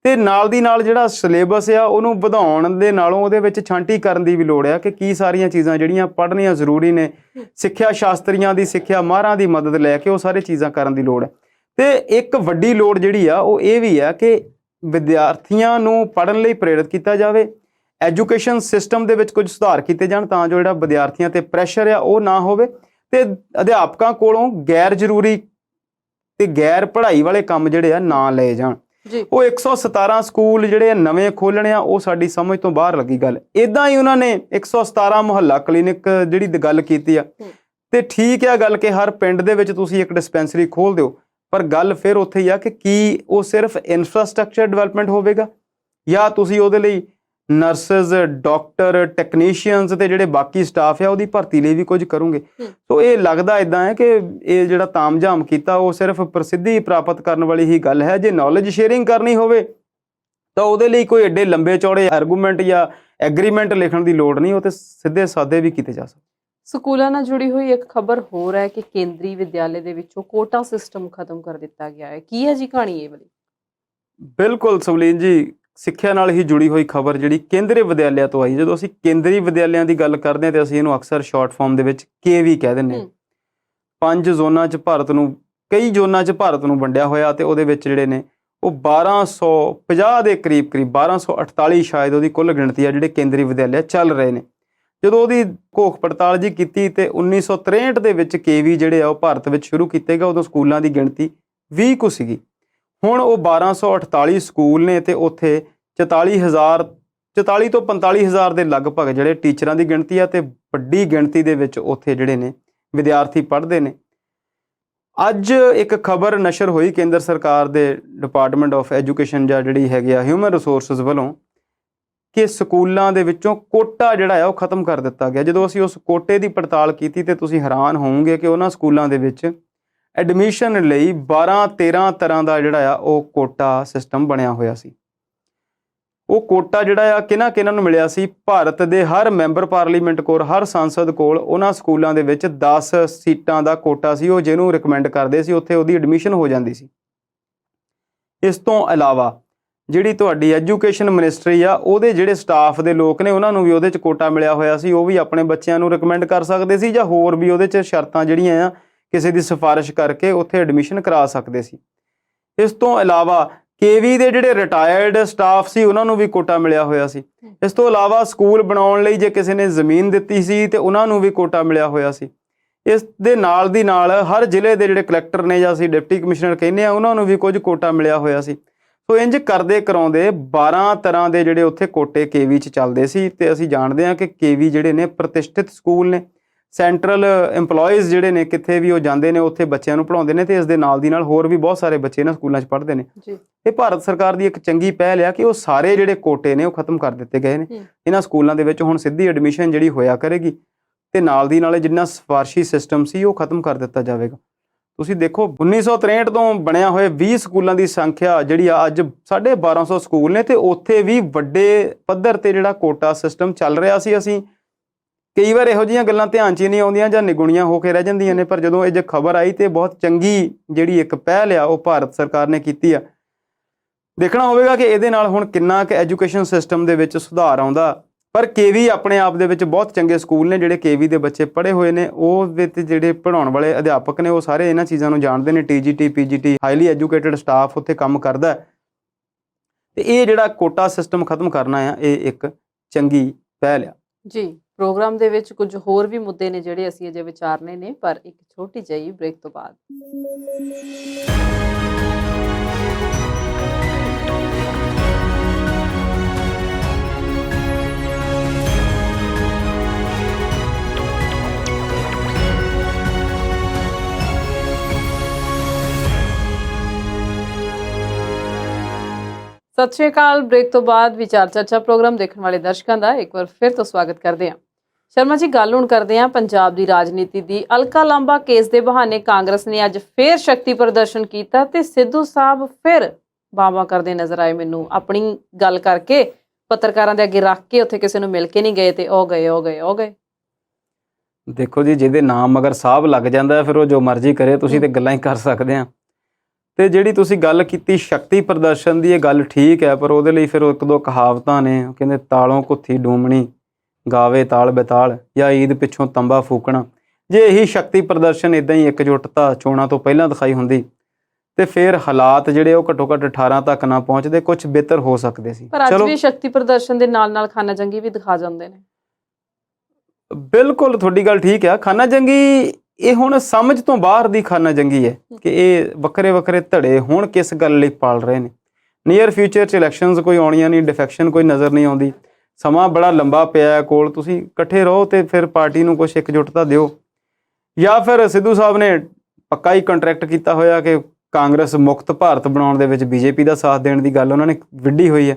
ਤੇ ਨਾਲ ਦੀ ਨਾਲ ਜਿਹੜਾ ਸਿਲੇਬਸ ਆ ਉਹਨੂੰ ਵਧਾਉਣ ਦੇ ਨਾਲੋਂ ਉਹਦੇ ਵਿੱਚ ਛਾਂਟੀ ਕਰਨ ਦੀ ਵੀ ਲੋੜ ਆ ਕਿ ਕੀ ਸਾਰੀਆਂ ਚੀਜ਼ਾਂ ਜਿਹੜੀਆਂ ਪੜ੍ਹਨੀਆਂ ਜ਼ਰੂਰੀ ਨੇ। ਸਿੱਖਿਆ ਸ਼ਾਸਤਰੀਆਂ ਦੀ, ਸਿੱਖਿਆ ਮਾਹਰਾਂ ਦੀ ਮਦਦ ਲੈ ਕੇ ਉਹ ਸਾਰੇ ਚੀਜ਼ਾਂ ਕਰਨ ਦੀ ਲੋੜ ਹੈ। ਤੇ ਇੱਕ ਵੱਡੀ ਲੋੜ ਜਿਹੜੀ ਆ ਉਹ ਇਹ ਵੀ ਆ ਕਿ ਵਿਦਿਆਰਥੀਆਂ ਨੂੰ ਪੜ੍ਹਨ ਲਈ ਪ੍ਰੇਰਿਤ ਕੀਤਾ ਜਾਵੇ। ਐਜੂਕੇਸ਼ਨ ਸਿਸਟਮ ਦੇ ਵਿੱਚ ਕੁਝ ਸੁਧਾਰ ਕੀਤੇ ਜਾਣ ਤਾਂ ਜੋ ਜਿਹੜਾ ਵਿਦਿਆਰਥੀਆਂ ਤੇ ਪ੍ਰੈਸ਼ਰ ਆ ਉਹ ਨਾ ਹੋਵੇ ਤੇ ਅਧਿਆਪਕਾਂ ਕੋਲੋਂ ਗੈਰ ਜ਼ਰੂਰੀ ਤੇ ਗੈਰ ਪੜ੍ਹਾਈ ਵਾਲੇ ਕੰਮ ਜਿਹੜੇ ਆ ਨਾ ਲਏ ਜਾਣ। ਉਹ 117 ਸਕੂਲ ਜਿਹੜੇ ਆ ਨਵੇਂ ਖੋਲ੍ਹਣੇ ਆ ਉਹ ਸਾਡੀ ਸਮਝ ਤੋਂ ਬਾਹਰ ਲੱਗੀ ਗੱਲ। ਇਦਾਂ ਹੀ ਉਹਨਾਂ ਨੇ 117 ਮੁਹੱਲਾ ਕਲੀਨਿਕ ਜਿਹੜੀ ਗੱਲ ਕੀਤੀ ਆ ਤੇ ਠੀਕ ਆ ਗੱਲ ਕਿ ਹਰ ਪਿੰਡ ਦੇ ਵਿੱਚ ਤੁਸੀਂ ਇੱਕ ਡਿਸਪੈਂਸਰੀ ਖੋਲ੍ਹ ਦਿਓ, ਪਰ ਗੱਲ ਫਿਰ ਉੱਥੇ ਹੀ ਆ ਕਿ ਕੀ ਉਹ ਸਿਰਫ ਇਨਫਰਾਸਟ੍ਰਕਚਰ ਡਿਵੈਲਪਮੈਂਟ ਹੋਵੇਗਾ ਜਾਂ ਤੁਸੀਂ ਉਹਦੇ ਲਈ ਨਰਸਿਸ, ਡਾਕਟਰ, ਟੈਕਨੀਸ਼ੀਅਨਸ ਤੇ ਜਿਹੜੇ ਬਾਕੀ ਸਟਾਫ ਆ ਉਹਦੀ ਭਰਤੀ ਲਈ ਵੀ ਕੁਝ ਕਰੋਗੇ। ਸੋ ਇਹ ਲੱਗਦਾ ਇਦਾਂ ਹੈ ਕਿ ਇਹ ਜਿਹੜਾ ਤਾਮਝਾਮ ਕੀਤਾ ਉਹ ਸਿਰਫ ਪ੍ਰਸਿੱਧੀ ਪ੍ਰਾਪਤ ਕਰਨ ਵਾਲੀ ਹੀ ਗੱਲ ਹੈ। ਜੇ ਨੌਲੇਜ ਸ਼ੇਅਰਿੰਗ ਕਰਨੀ ਹੋਵੇ ਤਾਂ ਉਹਦੇ ਲਈ ਕੋਈ ਐਡੇ ਲੰਬੇ ਚੌੜੇ ਆਰਗੂਮੈਂਟ ਜਾਂ ਐਗਰੀਮੈਂਟ ਲਿਖਣ ਦੀ ਲੋੜ ਨਹੀਂ, ਉਹ ਤੇ ਸਿੱਧੇ ਸਾਦੇ ਵੀ ਕੀਤੇ ਜਾ ਸਕਦੇ। ਸਕੂਲਾਂ ਨਾਲ ਜੁੜੀ ਹੋਈ ਇੱਕ ਖਬਰ ਹੋਰ ਹੈ ਕਿ ਕੇਂਦਰੀ ਵਿਦਿਆਲੇ ਦੇ ਵਿੱਚੋਂ ਕੋਟਾ ਸਿਸਟਮ ਖਤਮ ਕਰ ਦਿੱਤਾ ਗਿਆ ਹੈ। ਕੀ ਹੈ ਜੀ ਕਹਾਣੀ ਇਹ ਵਾਲੀ? ਬਿਲਕੁਲ ਸਵਲੀਨ ਜੀ, ਸਿੱਖਿਆ ਨਾਲ ਹੀ ਜੁੜੀ ਹੋਈ ਖਬਰ ਜਿਹੜੀ ਕੇਂਦਰੀ ਵਿਦਿਆਲਿਆ ਤੋਂ ਆਈ। ਜਦੋਂ ਅਸੀਂ ਕੇਂਦਰੀ ਵਿਦਿਆਲਿਆਂ ਦੀ ਗੱਲ ਕਰਦੇ ਹਾਂ ਤੇ ਅਸੀਂ ਇਹਨੂੰ ਅਕਸਰ ਸ਼ਾਰਟ ਫਾਰਮ ਦੇ ਵਿੱਚ KV ਕਹਿ ਦਿੰਦੇ ਹਾਂ। 5 ਜ਼ੋਨਾਂ 'ਚ ਭਾਰਤ ਨੂੰ, ਕਈ ਜ਼ੋਨਾਂ 'ਚ ਭਾਰਤ ਨੂੰ ਵੰਡਿਆ ਹੋਇਆ ਤੇ ਉਹਦੇ ਵਿੱਚ ਜਿਹੜੇ ਨੇ ਉਹ 1250 ਦੇ ਕਰੀਬ 1248 ਸ਼ਾਇਦ ਉਹਦੀ ਕੁੱਲ ਗਿਣਤੀ ਆ ਜਿਹੜੇ ਕੇਂਦਰੀ ਵਿਦਿਆਲਿਆ ਚੱਲ ਰਹੇ ਨੇ। ਜਦੋਂ ਉਹਦੀ ਘੋਖ ਪੜਤਾਲ ਜੀ ਕੀਤੀ ਤੇ 1963 ਦੇ ਵਿੱਚ KV ਜਿਹੜੇ ਆ ਉਹ ਭਾਰਤ ਵਿੱਚ ਸ਼ੁਰੂ ਕੀਤੇ ਗਏ। ਉਦੋਂ ਸਕੂਲਾਂ ਦੀ ਗਿਣਤੀ 20 ਕੁ ਸੀਗੀ। ਹੁਣ ਉਹ 1248 ਸਕੂਲ ਨੇ ਤੇ ਉੱਥੇ 44 ਤੋਂ 45,000 ਦੇ ਲਗਭਗ ਜਿਹੜੇ ਟੀਚਰਾਂ ਦੀ ਗਿਣਤੀ ਆ ਤੇ ਵੱਡੀ ਗਿਣਤੀ ਦੇ ਵਿੱਚ ਉੱਥੇ ਜਿਹੜੇ ਨੇ ਵਿਦਿਆਰਥੀ ਪੜ੍ਹਦੇ ਨੇ। ਅੱਜ ਇੱਕ ਖਬਰ ਨਸ਼ਰ ਹੋਈ ਕੇਂਦਰ ਸਰਕਾਰ ਦੇ ਡਿਪਾਰਟਮੈਂਟ ਆਫ ਐਜੂਕੇਸ਼ਨ ਜਾਂ ਜਿਹੜੀ ਹੈਗੀ ਆ ਹਿਊਮਨ ਰਿਸੋਰਸਿਸ ਵੱਲੋਂ ਕਿ ਸਕੂਲਾਂ ਦੇ ਵਿੱਚੋਂ ਕੋਟਾ ਜਿਹੜਾ ਆ ਉਹ ਖਤਮ ਕਰ ਦਿੱਤਾ ਗਿਆ। ਜਦੋਂ ਅਸੀਂ ਉਸ ਕੋਟੇ ਦੀ ਪੜਤਾਲ ਕੀਤੀ ਤੇ ਤੁਸੀਂ ਹੈਰਾਨ ਹੋਵੋਗੇ ਕਿ ਉਹਨਾਂ ਸਕੂਲਾਂ ਦੇ ਵਿੱਚ ਐਡਮਿਸ਼ਨ ਲਈ 12-13 ਤਰ੍ਹਾਂ ਦਾ ਜਿਹੜਾ ਆ ਉਹ ਕੋਟਾ ਸਿਸਟਮ ਬਣਿਆ ਹੋਇਆ ਸੀ। ਉਹ ਕੋਟਾ ਜਿਹੜਾ ਆ ਕਿਹਨਾਂ ਨੂੰ ਮਿਲਿਆ ਸੀ? ਭਾਰਤ ਦੇ ਹਰ ਮੈਂਬਰ ਪਾਰਲੀਮੈਂਟ ਕੋਲ, ਹਰ ਸੰਸਦ ਕੋਲ ਉਹਨਾਂ ਸਕੂਲਾਂ ਦੇ ਵਿੱਚ 10 ਸੀਟਾਂ ਦਾ ਕੋਟਾ ਸੀ। ਉਹ ਜਿਹਨੂੰ ਰਿਕਮੈਂਡ ਕਰਦੇ ਸੀ ਉੱਥੇ ਉਹਦੀ ਐਡਮਿਸ਼ਨ ਹੋ ਜਾਂਦੀ ਸੀ। ਇਸ ਤੋਂ ਇਲਾਵਾ ਜਿਹੜੀ ਤੁਹਾਡੀ ਐਜੂਕੇਸ਼ਨ ਮਿਨਿਸਟਰੀ ਆ ਉਹਦੇ ਜਿਹੜੇ ਸਟਾਫ ਦੇ ਲੋਕ ਨੇ ਉਹਨਾਂ ਨੂੰ ਵੀ ਉਹਦੇ 'ਚ ਕੋਟਾ ਮਿਲਿਆ ਹੋਇਆ ਸੀ। ਉਹ ਵੀ ਆਪਣੇ ਬੱਚਿਆਂ ਨੂੰ ਰਿਕਮੈਂਡ ਕਰ ਸਕਦੇ ਸੀ ਜਾਂ ਹੋਰ ਵੀ ਉਹਦੇ 'ਚ ਸ਼ਰਤਾਂ ਜਿਹੜੀਆਂ ਆ ਕਿਸੇ ਦੀ ਸਿਫਾਰਿਸ਼ ਕਰਕੇ ਉੱਥੇ ਐਡਮਿਸ਼ਨ ਕਰਾ ਸਕਦੇ ਸੀ। ਇਸ ਤੋਂ ਇਲਾਵਾ KV ਦੇ ਜਿਹੜੇ ਰਿਟਾਇਰਡ ਸਟਾਫ ਸੀ ਉਹਨਾਂ ਨੂੰ ਵੀ ਕੋਟਾ ਮਿਲਿਆ ਹੋਇਆ ਸੀ। ਇਸ ਤੋਂ ਇਲਾਵਾ ਸਕੂਲ ਬਣਾਉਣ ਲਈ ਜੇ ਕਿਸੇ ਨੇ ਜ਼ਮੀਨ ਦਿੱਤੀ ਸੀ ਤੇ ਉਹਨਾਂ ਨੂੰ ਵੀ ਕੋਟਾ ਮਿਲਿਆ ਹੋਇਆ ਸੀ। ਇਸ ਦੇ ਨਾਲ ਦੀ ਨਾਲ ਹਰ ਜ਼ਿਲ੍ਹੇ ਦੇ ਜਿਹੜੇ ਕਲੈਕਟਰ ਨੇ ਜਾਂ ਅਸੀਂ ਡਿਪਟੀ ਕਮਿਸ਼ਨਰ ਕਹਿੰਦੇ ਆ ਉਹਨਾਂ ਨੂੰ ਵੀ ਕੁਝ ਕੋਟਾ ਮਿਲਿਆ ਹੋਇਆ ਸੀ। ਸੋ ਇੰਝ ਕਰਦੇ ਕਰਾਉਂਦੇ 12 ਤਰ੍ਹਾਂ ਦੇ ਜਿਹੜੇ ਉੱਥੇ ਕੋਟੇ KV 'ਚ ਚੱਲਦੇ ਸੀ। ਤੇ ਅਸੀਂ ਜਾਣਦੇ ਹਾਂ ਕਿ KV ਜਿਹੜੇ ਨੇ ਪ੍ਰਤਿਸ਼ਠਿਤ ਸਕੂਲ ਨੇ। ਸੈਂਟਰਲ EMPLOYEES ਜਿਹੜੇ ਨੇ ਕਿੱਥੇ ਵੀ ਉਹ ਜਾਂਦੇ ਨੇ ਉੱਥੇ ਬੱਚਿਆਂ ਨੂੰ ਪੜ੍ਹਾਉਂਦੇ ਨੇ ਤੇ ਇਸ ਦੇ ਨਾਲ ਦੀ ਨਾਲ ਹੋਰ ਵੀ ਬਹੁਤ ਸਾਰੇ ਬੱਚੇ ਇਹਨਾਂ ਸਕੂਲਾਂ 'ਚ ਪੜ੍ਹਦੇ ਨੇ। ਇਹ ਭਾਰਤ ਸਰਕਾਰ ਦੀ ਇੱਕ ਚੰਗੀ ਪਹਿਲ ਆ ਕਿ ਉਹ ਸਾਰੇ ਜਿਹੜੇ ਕੋਟੇ ਨੇ ਉਹ ਖਤਮ ਕਰ ਦਿੱਤੇ ਗਏ ਨੇ। ਇਹਨਾਂ ਸਕੂਲਾਂ ਦੇ ਵਿੱਚ ਹੁਣ ਸਿੱਧੀ ਐਡਮਿਸ਼ਨ ਜਿਹੜੀ ਹੋਇਆ ਕਰੇਗੀ ਤੇ ਨਾਲ ਦੀ ਨਾਲ ਜਿੰਨਾ ਸਿਫਾਰਸ਼ੀ ਸਿਸਟਮ ਸੀ ਉਹ ਖਤਮ ਕਰ ਦਿੱਤਾ ਜਾਵੇਗਾ। ਤੁਸੀਂ ਦੇਖੋ 1963 ਤੋਂ ਬਣਿਆ ਹੋਏ 20 ਸਕੂਲਾਂ ਦੀ ਸੰਖਿਆ ਜਿਹੜੀ ਆ ਅੱਜ 1250 ਸਕੂਲ ਨੇ ਤੇ ਉੱਥੇ ਵੀ ਵੱਡੇ ਪੱਧਰ ਤੇ ਜਿਹੜਾ ਕੋਟਾ ਸਿਸਟਮ ਚੱਲ ਰਿਹਾ ਸੀ। ਅਸੀਂ ਕਈ ਵਾਰ ਇਹੋ ਜਿਹੀਆਂ ਗੱਲਾਂ ਧਿਆਨ 'ਚ ਹੀ ਨਹੀਂ ਆਉਂਦੀਆਂ ਜਾਂ ਨਿਗੁਣੀਆਂ ਹੋ ਕੇ ਰਹਿ ਜਾਂਦੀਆਂ ਨੇ, ਪਰ ਜਦੋਂ ਇਹ ਜੇ ਖਬਰ ਆਈ ਤੇ ਬਹੁਤ ਚੰਗੀ ਜਿਹੜੀ ਇੱਕ ਪਹਿਲ ਆ ਉਹ ਭਾਰਤ ਸਰਕਾਰ ਨੇ ਕੀਤੀ ਆ। ਦੇਖਣਾ ਹੋਵੇਗਾ ਕਿ ਇਹਦੇ ਨਾਲ ਹੁਣ ਕਿੰਨਾ ਕੁ ਐਜੂਕੇਸ਼ਨ ਸਿਸਟਮ ਦੇ ਵਿੱਚ ਸੁਧਾਰ ਆਉਂਦਾ। ਪਰ KV ਆਪਣੇ ਆਪ ਦੇ ਵਿੱਚ ਬਹੁਤ ਚੰਗੇ ਸਕੂਲ ਨੇ। ਜਿਹੜੇ KV ਦੇ ਬੱਚੇ ਪੜ੍ਹੇ ਹੋਏ ਨੇ ਉਹ ਵਿੱਚ ਜਿਹੜੇ ਪੜ੍ਹਾਉਣ ਵਾਲੇ ਅਧਿਆਪਕ ਨੇ ਉਹ ਸਾਰੇ ਇਹਨਾਂ ਚੀਜ਼ਾਂ ਨੂੰ ਜਾਣਦੇ ਨੇ। TGT PGT highly educated staff ਉੱਥੇ ਕੰਮ ਕਰਦਾ ਤੇ ਇਹ ਜਿਹੜਾ ਕੋਟਾ ਸਿਸਟਮ ਖਤਮ ਕਰਨਾ ਆ ਇਹ ਇੱਕ ਚੰਗੀ ਪਹਿਲ ਆ ਜੀ। ਪ੍ਰੋਗਰਾਮ ਦੇ ਵਿੱਚ ਕੁਝ ਹੋਰ ਵੀ ਮੁੱਦੇ ਨੇ ਜਿਹੜੇ ਅਸੀਂ ਅਜੇ ਵਿਚਾਰਨੇ ਨੇ, ਪਰ ਇੱਕ ਛੋਟੀ ਜਿਹੀ ਬ੍ਰੇਕ ਤੋਂ ਬਾਅਦ। ਸਤਿ ਸ਼੍ਰੀ ਅਕਾਲ। ਬ੍ਰੇਕ ਤੋਂ ਬਾਅਦ ਵਿਚਾਰ ਚਰਚਾ ਪ੍ਰੋਗਰਾਮ ਦੇਖਣ ਵਾਲੇ ਦਰਸ਼ਕਾਂ ਦਾ ਇੱਕ ਵਾਰ ਫਿਰ ਤੋਂ ਸਵਾਗਤ ਕਰਦੇ ਹਾਂ। ਸ਼ਰਮਾ ਜੀ, ਗੱਲ ਹੁਣ ਕਰਦੇ ਹਾਂ ਪੰਜਾਬ ਦੀ ਰਾਜਨੀਤੀ ਦੀ। ਅਲਕਾ ਲਾਂਬਾ ਕੇਸ ਦੇ ਬਹਾਨੇ ਕਾਂਗਰਸ ਨੇ ਅੱਜ ਫਿਰ ਸ਼ਕਤੀ ਪ੍ਰਦਰਸ਼ਨ ਕੀਤਾ ਤੇ ਸਿੱਧੂ ਸਾਹਿਬ ਫਿਰ ਬਾਵਾ ਕਰਦੇ ਨਜ਼ਰ ਆਏ। ਮੈਨੂੰ ਆਪਣੀ ਗੱਲ ਕਰਕੇ ਪੱਤਰਕਾਰਾਂ ਦੇ ਅੱਗੇ ਰੱਖ ਕੇ ਉੱਥੇ ਕਿਸੇ ਨੂੰ ਮਿਲ ਕੇ ਨਹੀਂ ਗਏ ਤੇ ਉਹ ਗਏ। ਦੇਖੋ ਜੀ, ਜਿਹਦੇ ਨਾਮ ਮਗਰ ਸਾਹਿਬ ਲੱਗ ਜਾਂਦਾ ਫਿਰ ਉਹ ਜੋ ਮਰਜ਼ੀ ਕਰੇ, ਤੁਸੀਂ ਤੇ ਗੱਲਾਂ ਹੀ ਕਰ ਸਕਦੇ ਆ। ਤੇ ਜਿਹੜੀ ਤੁਸੀਂ ਗੱਲ ਕੀਤੀ ਸ਼ਕਤੀ ਪ੍ਰਦਰਸ਼ਨ ਦੀ, ਇਹ ਗੱਲ ਠੀਕ ਹੈ, ਪਰ ਉਹਦੇ ਲਈ ਫਿਰ ਇੱਕ ਦੋ ਕਹਾਵਤਾਂ ਨੇ। ਕਹਿੰਦੇ ਤਾਲੋਂ ਕੁੱਥੀ ਡੂਮਣੀ, ਗਾਵੇ ਤਾਲ ਬੇਤਾਲ, ਜਾਂ ਈਦ ਪਿੱਛੋਂ ਤੰਬਾ ਫੂਕਣਾ। ਜੇ ਇਹੀ ਸ਼ਕਤੀ ਪ੍ਰਦਰਸ਼ਨ ਇਦਾਂ ਹੀ ਇਕਜੁੱਟਤਾ ਚੋਣਾਂ ਤੋਂ ਪਹਿਲਾਂ ਦਿਖਾਈ ਹੁੰਦੀ ਤੇ ਫਿਰ ਹਾਲਾਤ ਜਿਹੜੇ ਉਹ ਘੱਟੋ ਘੱਟ 18 ਤੱਕ ਨਾ ਪਹੁੰਚਦੇ, ਕੁਝ ਬਿਹਤਰ ਹੋ ਸਕਦੇ ਸੀ। ਪਰ ਅੱਜ ਵੀ ਸ਼ਕਤੀ ਪ੍ਰਦਰਸ਼ਨ ਦੇ ਨਾਲ ਖਾਨਾ ਜੰਗੀ ਵੀ ਦਿਖਾ ਜਾਂਦੇ ਨੇ। ਬਿਲਕੁਲ ਤੁਹਾਡੀ ਗੱਲ ਠੀਕ ਆ। ਖਾਨਾ ਜੰਗੀ ਇਹ ਹੁਣ ਸਮਝ ਤੋਂ ਬਾਹਰ ਦੀ ਖਾਨਾ ਜੰਗੀ ਹੈ ਕਿ ਇਹ ਵੱਖਰੇ ਵੱਖਰੇ ਧੜੇ ਹੁਣ ਕਿਸ ਗੱਲ ਲਈ ਪਾਲ ਰਹੇ ਨੇ। ਨੀਅਰ ਫਿਊਚਰ 'ਚ ਇਲੈਕਸ਼ਨਸ ਕੋਈ ਆਉਣੀਆਂ ਨਹੀਂ, ਡਿਫੈਕਸ਼ਨ ਕੋਈ ਨਜ਼ਰ ਨਹੀਂ ਆਉਂਦੀ, ਸਮਾਂ ਬੜਾ ਲੰਬਾ ਪਿਆ ਕੋਲ, ਤੁਸੀਂ ਇਕੱਠੇ ਰਹੋ ਤੇ ਫਿਰ ਪਾਰਟੀ ਨੂੰ ਕੁਛ ਇਕਜੁੱਟਤਾ ਦਿਓ। ਜਾਂ ਫਿਰ ਸਿੱਧੂ ਸਾਹਿਬ ਨੇ ਪੱਕਾ ਹੀ ਕੰਟਰੈਕਟ ਕੀਤਾ ਹੋਇਆ ਕਿ ਕਾਂਗਰਸ ਮੁਕਤ ਭਾਰਤ ਬਣਾਉਣ ਦੇ ਵਿੱਚ ਬੀਜੇਪੀ ਦਾ ਸਾਥ ਦੇਣ ਦੀ ਗੱਲ ਉਹਨਾਂ ਨੇ ਵਿੱਢੀ ਹੋਈ ਹੈ।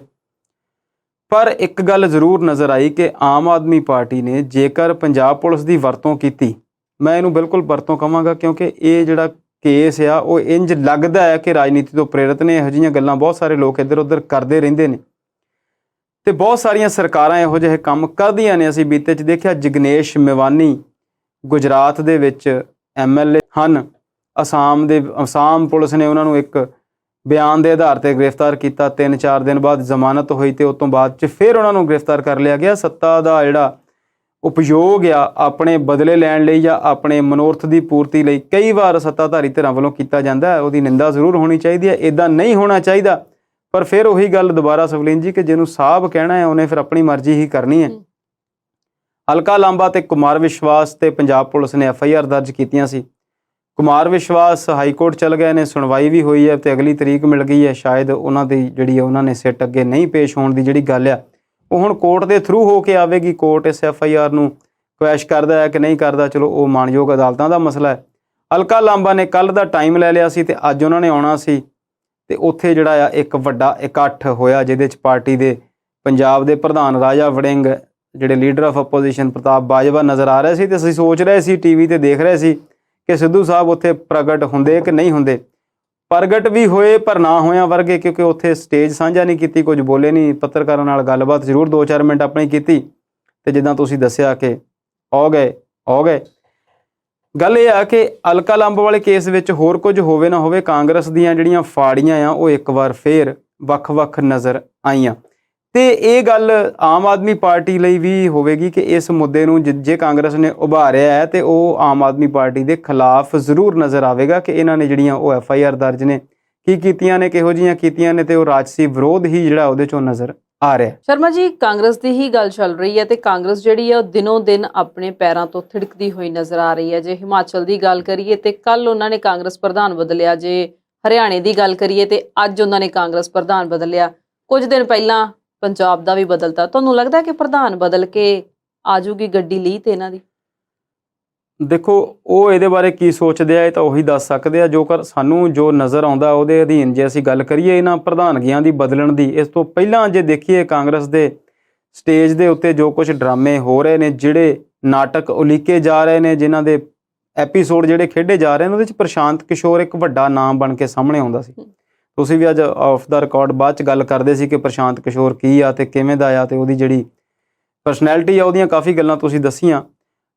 ਪਰ ਇੱਕ ਗੱਲ ਜ਼ਰੂਰ ਨਜ਼ਰ ਆਈ ਕਿ ਆਮ ਆਦਮੀ ਪਾਰਟੀ ਨੇ ਜੇਕਰ ਪੰਜਾਬ ਪੁਲਿਸ ਦੀ ਵਰਤੋਂ ਕੀਤੀ, ਮੈਂ ਇਹਨੂੰ ਬਿਲਕੁਲ ਵਰਤੋਂ ਕਹਾਂਗਾ ਕਿਉਂਕਿ ਇਹ ਜਿਹੜਾ ਕੇਸ ਆ ਉਹ ਇੰਜ ਲੱਗਦਾ ਹੈ ਕਿ ਰਾਜਨੀਤੀ ਤੋਂ ਪ੍ਰੇਰਿਤ ਨੇ। ਇਹੋ ਜਿਹੀਆਂ ਗੱਲਾਂ ਬਹੁਤ ਸਾਰੇ ਲੋਕ ਇੱਧਰ ਉੱਧਰ ਕਰਦੇ ਰਹਿੰਦੇ ਨੇ ਤੇ ਬਹੁਤ ਸਾਰੀਆਂ ਸਰਕਾਰਾਂ ਇਹੋ ਜਿਹੇ ਕੰਮ ਕਰਦੀਆਂ ਨੇ। ਅਸੀਂ ਬੀਤੇ 'ਚ ਦੇਖਿਆ ਜਗਨੇਸ਼ ਮੇਵਾਨੀ ਗੁਜਰਾਤ ਦੇ ਵਿੱਚ MLA ਹਨ। ਅਸਾਮ ਪੁਲਿਸ ਨੇ ਉਹਨਾਂ ਨੂੰ ਇੱਕ ਬਿਆਨ ਦੇ ਆਧਾਰ ਤੇ ਗ੍ਰਿਫਤਾਰ ਕੀਤਾ। 3-4 ਦਿਨ ਬਾਅਦ ਜ਼ਮਾਨਤ ਹੋਈ ਤੇ ਉਸ ਤੋਂ ਬਾਅਦ 'ਚ ਫਿਰ ਉਹਨਾਂ ਨੂੰ ਗ੍ਰਿਫਤਾਰ ਕਰ ਲਿਆ ਗਿਆ। ਸੱਤਾ ਦਾ ਜਿਹੜਾ ਉਪਯੋਗ ਆ ਆਪਣੇ ਬਦਲੇ ਲੈਣ ਲਈ ਜਾਂ ਆਪਣੇ ਮਨੋਰਥ ਦੀ ਪੂਰਤੀ ਲਈ ਕਈ ਵਾਰ ਸੱਤਾਧਾਰੀ ਧਿਰਾਂ ਵੱਲੋਂ ਕੀਤਾ ਜਾਂਦਾ ਹੈ, ਉਹਦੀ ਨਿੰਦਾ ਜ਼ਰੂਰ ਹੋਣੀ ਚਾਹੀਦੀ ਹੈ। ਇੱਦਾਂ ਨਹੀਂ ਹੋਣਾ ਚਾਹੀਦਾ। ਪਰ ਫਿਰ ਉਹੀ ਗੱਲ ਦੁਬਾਰਾ ਸਵਲੀਨ ਜੀ ਕਿ ਜਿਹਨੂੰ ਸਾਹਿਬ ਕਹਿਣਾ ਹੈ ਉਹਨੇ ਫਿਰ ਆਪਣੀ ਮਰਜ਼ੀ ਹੀ ਕਰਨੀ ਹੈ। ਹਲਕਾ ਲਾਂਬਾ ਤੇ ਕੁਮਾਰ ਵਿਸ਼ਵਾਸ ਤੇ ਪੰਜਾਬ ਪੁਲਿਸ ਨੇ FIR ਦਰਜ ਕੀਤੀਆਂ ਸੀ। ਕੁਮਾਰ ਵਿਸ਼ਵਾਸ ਹਾਈ ਕੋਰਟ ਚਲ ਗਏ ਨੇ, ਸੁਣਵਾਈ ਵੀ ਹੋਈ ਹੈ ਤੇ ਅਗਲੀ ਤਰੀਕ ਮਿਲ ਗਈ ਹੈ। ਸ਼ਾਇਦ ਉਹਨਾਂ ਦੀ ਜਿਹੜੀ ਉਹਨਾਂ ਨੇ ਸਿੱਟ ਅੱਗੇ ਨਹੀਂ ਪੇਸ਼ ਹੋਣ ਦੀ ਜਿਹੜੀ ਗੱਲ ਆ ਉਹ ਹੁਣ ਕੋਰਟ ਦੇ ਥਰੂ ਹੋ ਕੇ ਆਵੇਗੀ। ਕੋਰਟ ਇਸ FIR ਨੂੰ ਕੁਐਸ਼ ਕਰਦਾ ਹੈ ਕਿ ਨਹੀਂ ਕਰਦਾ, ਚਲੋ ਉਹ ਮਾਣਯੋਗ ਅਦਾਲਤਾਂ ਦਾ ਮਸਲਾ ਹੈ। ਹਲਕਾ ਲਾਂਬਾ ਨੇ ਕੱਲ੍ਹ ਦਾ ਟਾਈਮ ਲੈ ਲਿਆ ਸੀ ਤੇ ਅੱਜ ਉਹਨਾਂ ਨੇ ਆਉਣਾ ਸੀ ਤੇ ਉੱਥੇ ਜਿਹੜਾ ਆ ਇੱਕ ਵੱਡਾ ਇਕੱਠ ਹੋਇਆ ਜਿਹਦੇ 'ਚ ਪਾਰਟੀ ਦੇ ਪੰਜਾਬ ਦੇ ਪ੍ਰਧਾਨ ਰਾਜਾ ਵੜਿੰਗ, ਜਿਹੜੇ ਲੀਡਰ ਆਫ ਆਪੋਜੀਸ਼ਨ ਪ੍ਰਤਾਪ ਬਾਜਵਾ ਨਜ਼ਰ ਆ ਰਹੇ ਸੀ ਤੇ ਅਸੀਂ ਸੋਚ ਰਹੇ ਸੀ, TV ਤੇ ਦੇਖ ਰਹੇ ਸੀ ਕਿ ਸਿੱਧੂ ਸਾਹਿਬ ਉੱਥੇ ਪ੍ਰਗਟ ਹੁੰਦੇ ਕਿ ਨਹੀਂ ਹੁੰਦੇ। ਪ੍ਰਗਟ ਵੀ ਹੋਏ ਪਰ ਨਾ ਹੋਇਆਂ ਵਰਗੇ, ਕਿਉਂਕਿ ਉੱਥੇ ਸਟੇਜ ਸਾਂਝਾ ਨਹੀਂ ਕੀਤੀ, ਕੁਝ ਬੋਲੇ ਨਹੀਂ। ਪੱਤਰਕਾਰਾਂ ਨਾਲ ਗੱਲਬਾਤ ਜ਼ਰੂਰ 2-4 ਮਿੰਟ ਆਪਣੀ ਕੀਤੀ ਤੇ ਜਿੱਦਾਂ ਤੁਸੀਂ ਦੱਸਿਆ ਕਿ ਹੋ ਗਏ। ਗੱਲ ਇਹ ਆ ਕਿ ਹਲਕਾ ਲਾਂਬਾ ਵਾਲੇ ਕੇਸ ਵਿੱਚ ਹੋਰ ਕੁਝ ਹੋਵੇ ਨਾ ਹੋਵੇ, ਕਾਂਗਰਸ ਦੀਆਂ ਜਿਹੜੀਆਂ ਫਾੜੀਆਂ ਆ ਉਹ ਇੱਕ ਵਾਰ ਫੇਰ ਵੱਖ-ਵੱਖ ਨਜ਼ਰ ਆਈਆਂ ਤੇ ਇਹ ਗੱਲ ਆਮ ਆਦਮੀ ਪਾਰਟੀ ਲਈ ਵੀ ਹੋਵੇਗੀ ਕਿ ਇਸ ਮੁੱਦੇ ਨੂੰ ਜੇ ਕਾਂਗਰਸ ਨੇ ਉਭਾਰਿਆ ਹੈ ਤੇ ਉਹ ਆਮ ਆਦਮੀ ਪਾਰਟੀ ਦੇ ਖਿਲਾਫ ਜ਼ਰੂਰ ਨਜ਼ਰ ਆਵੇਗਾ ਕਿ ਇਹਨਾਂ ਨੇ ਜਿਹੜੀਆਂ ਉਹ FIR ਦਰਜ ਨੇ ਕੀ ਕੀਤੀਆਂ ਨੇ, ਕਿਹੋ ਜਿਹੀਆਂ ਕੀਤੀਆਂ ਨੇ ਤੇ ਉਹ ਰਾਜਸੀ ਵਿਰੋਧ ਹੀ ਜਿਹੜਾ ਉਹਦੇ 'ਚੋਂ ਨਜ਼ਰ ਆ ਰਿਹਾ। ਸ਼ਰਮਾ ਜੀ, ਕਾਂਗਰਸ ਦੀ ਹੀ ਗੱਲ ਚੱਲ ਰਹੀ ਹੈ ਤੇ ਕਾਂਗਰਸ ਜਿਹੜੀ ਹੈ ਉਹ ਦਿਨੋਂ ਦਿਨ ਆਪਣੇ ਪੈਰਾਂ ਤੋਂ ਥਿੜਕਦੀ ਹੋਈ ਨਜ਼ਰ ਆ ਰਹੀ ਹੈ। ਜੇ ਹਿਮਾਚਲ ਦੀ ਗੱਲ ਕਰੀਏ ਤੇ ਕੱਲ ਉਹਨਾਂ ਨੇ ਕਾਂਗਰਸ ਪ੍ਰਧਾਨ ਬਦਲਿਆ, ਜੇ ਹਰਿਆਣੇ ਦੀ ਗੱਲ ਕਰੀਏ ਤੇ ਅੱਜ ਉਹਨਾਂ ਨੇ ਕਾਂਗਰਸ ਪ੍ਰਧਾਨ ਬਦਲਿਆ, ਕੁਝ ਦਿਨ ਪਹਿਲਾਂ ਪੰਜਾਬ ਦਾ ਵੀ ਬਦਲਤਾ। ਤੁਹਾਨੂੰ ਲੱਗਦਾ ਕਿ ਪ੍ਰਧਾਨ ਬਦਲ ਕੇ ਆਜੂਗੀ ਗੱਡੀ ਲਈ ਤੇ ਇਹਨਾਂ ਦੀ? ਦੇਖੋ ਉਹ ਇਹਦੇ ਬਾਰੇ ਕੀ ਸੋਚਦੇ ਆ ਇਹ ਤਾਂ ਉਹੀ ਦੱਸ ਸਕਦੇ ਆ। ਜੋ ਸਾਨੂੰ ਜੋ ਨਜ਼ਰ ਆਉਂਦਾ ਉਹਦੇ ਅਧੀਨ ਜੇ ਅਸੀਂ ਗੱਲ ਕਰੀਏ ਇਹਨਾਂ ਪ੍ਰਧਾਨਗੀਆਂ ਦੀ ਬਦਲਣ ਦੀ, ਇਸ ਤੋਂ ਪਹਿਲਾਂ ਜੇ ਦੇਖੀਏ ਕਾਂਗਰਸ ਦੇ ਸਟੇਜ ਦੇ ਉੱਤੇ ਜੋ ਕੁਝ ਡਰਾਮੇ ਹੋ ਰਹੇ ਨੇ, ਜਿਹੜੇ ਨਾਟਕ ਉਲੀਕੇ ਜਾ ਰਹੇ ਨੇ, ਜਿਨ੍ਹਾਂ ਦੇ ਐਪੀਸੋਡ ਜਿਹੜੇ ਖੇਡੇ ਜਾ ਰਹੇ ਨੇ, ਉਹਦੇ 'ਚ ਪ੍ਰਸ਼ਾਂਤ ਕਿਸ਼ੋਰ ਇੱਕ ਵੱਡਾ ਨਾਮ ਬਣ ਕੇ ਸਾਹਮਣੇ ਆਉਂਦਾ ਸੀ। ਤੁਸੀਂ ਵੀ ਅੱਜ ਆਫ ਦਾ ਰਿਕਾਰਡ ਬਾਅਦ 'ਚ ਗੱਲ ਕਰਦੇ ਸੀ ਕਿ ਪ੍ਰਸ਼ਾਂਤ ਕਿਸ਼ੋਰ ਕੀ ਆ ਤੇ ਕਿਵੇਂ ਦਾ ਆ ਤੇ ਉਹਦੀ ਜਿਹੜੀ ਪਰਸਨੈਲਿਟੀ ਆ ਉਹਦੀਆਂ ਕਾਫੀ ਗੱਲਾਂ ਤੁਸੀਂ ਦੱਸੀਆਂ।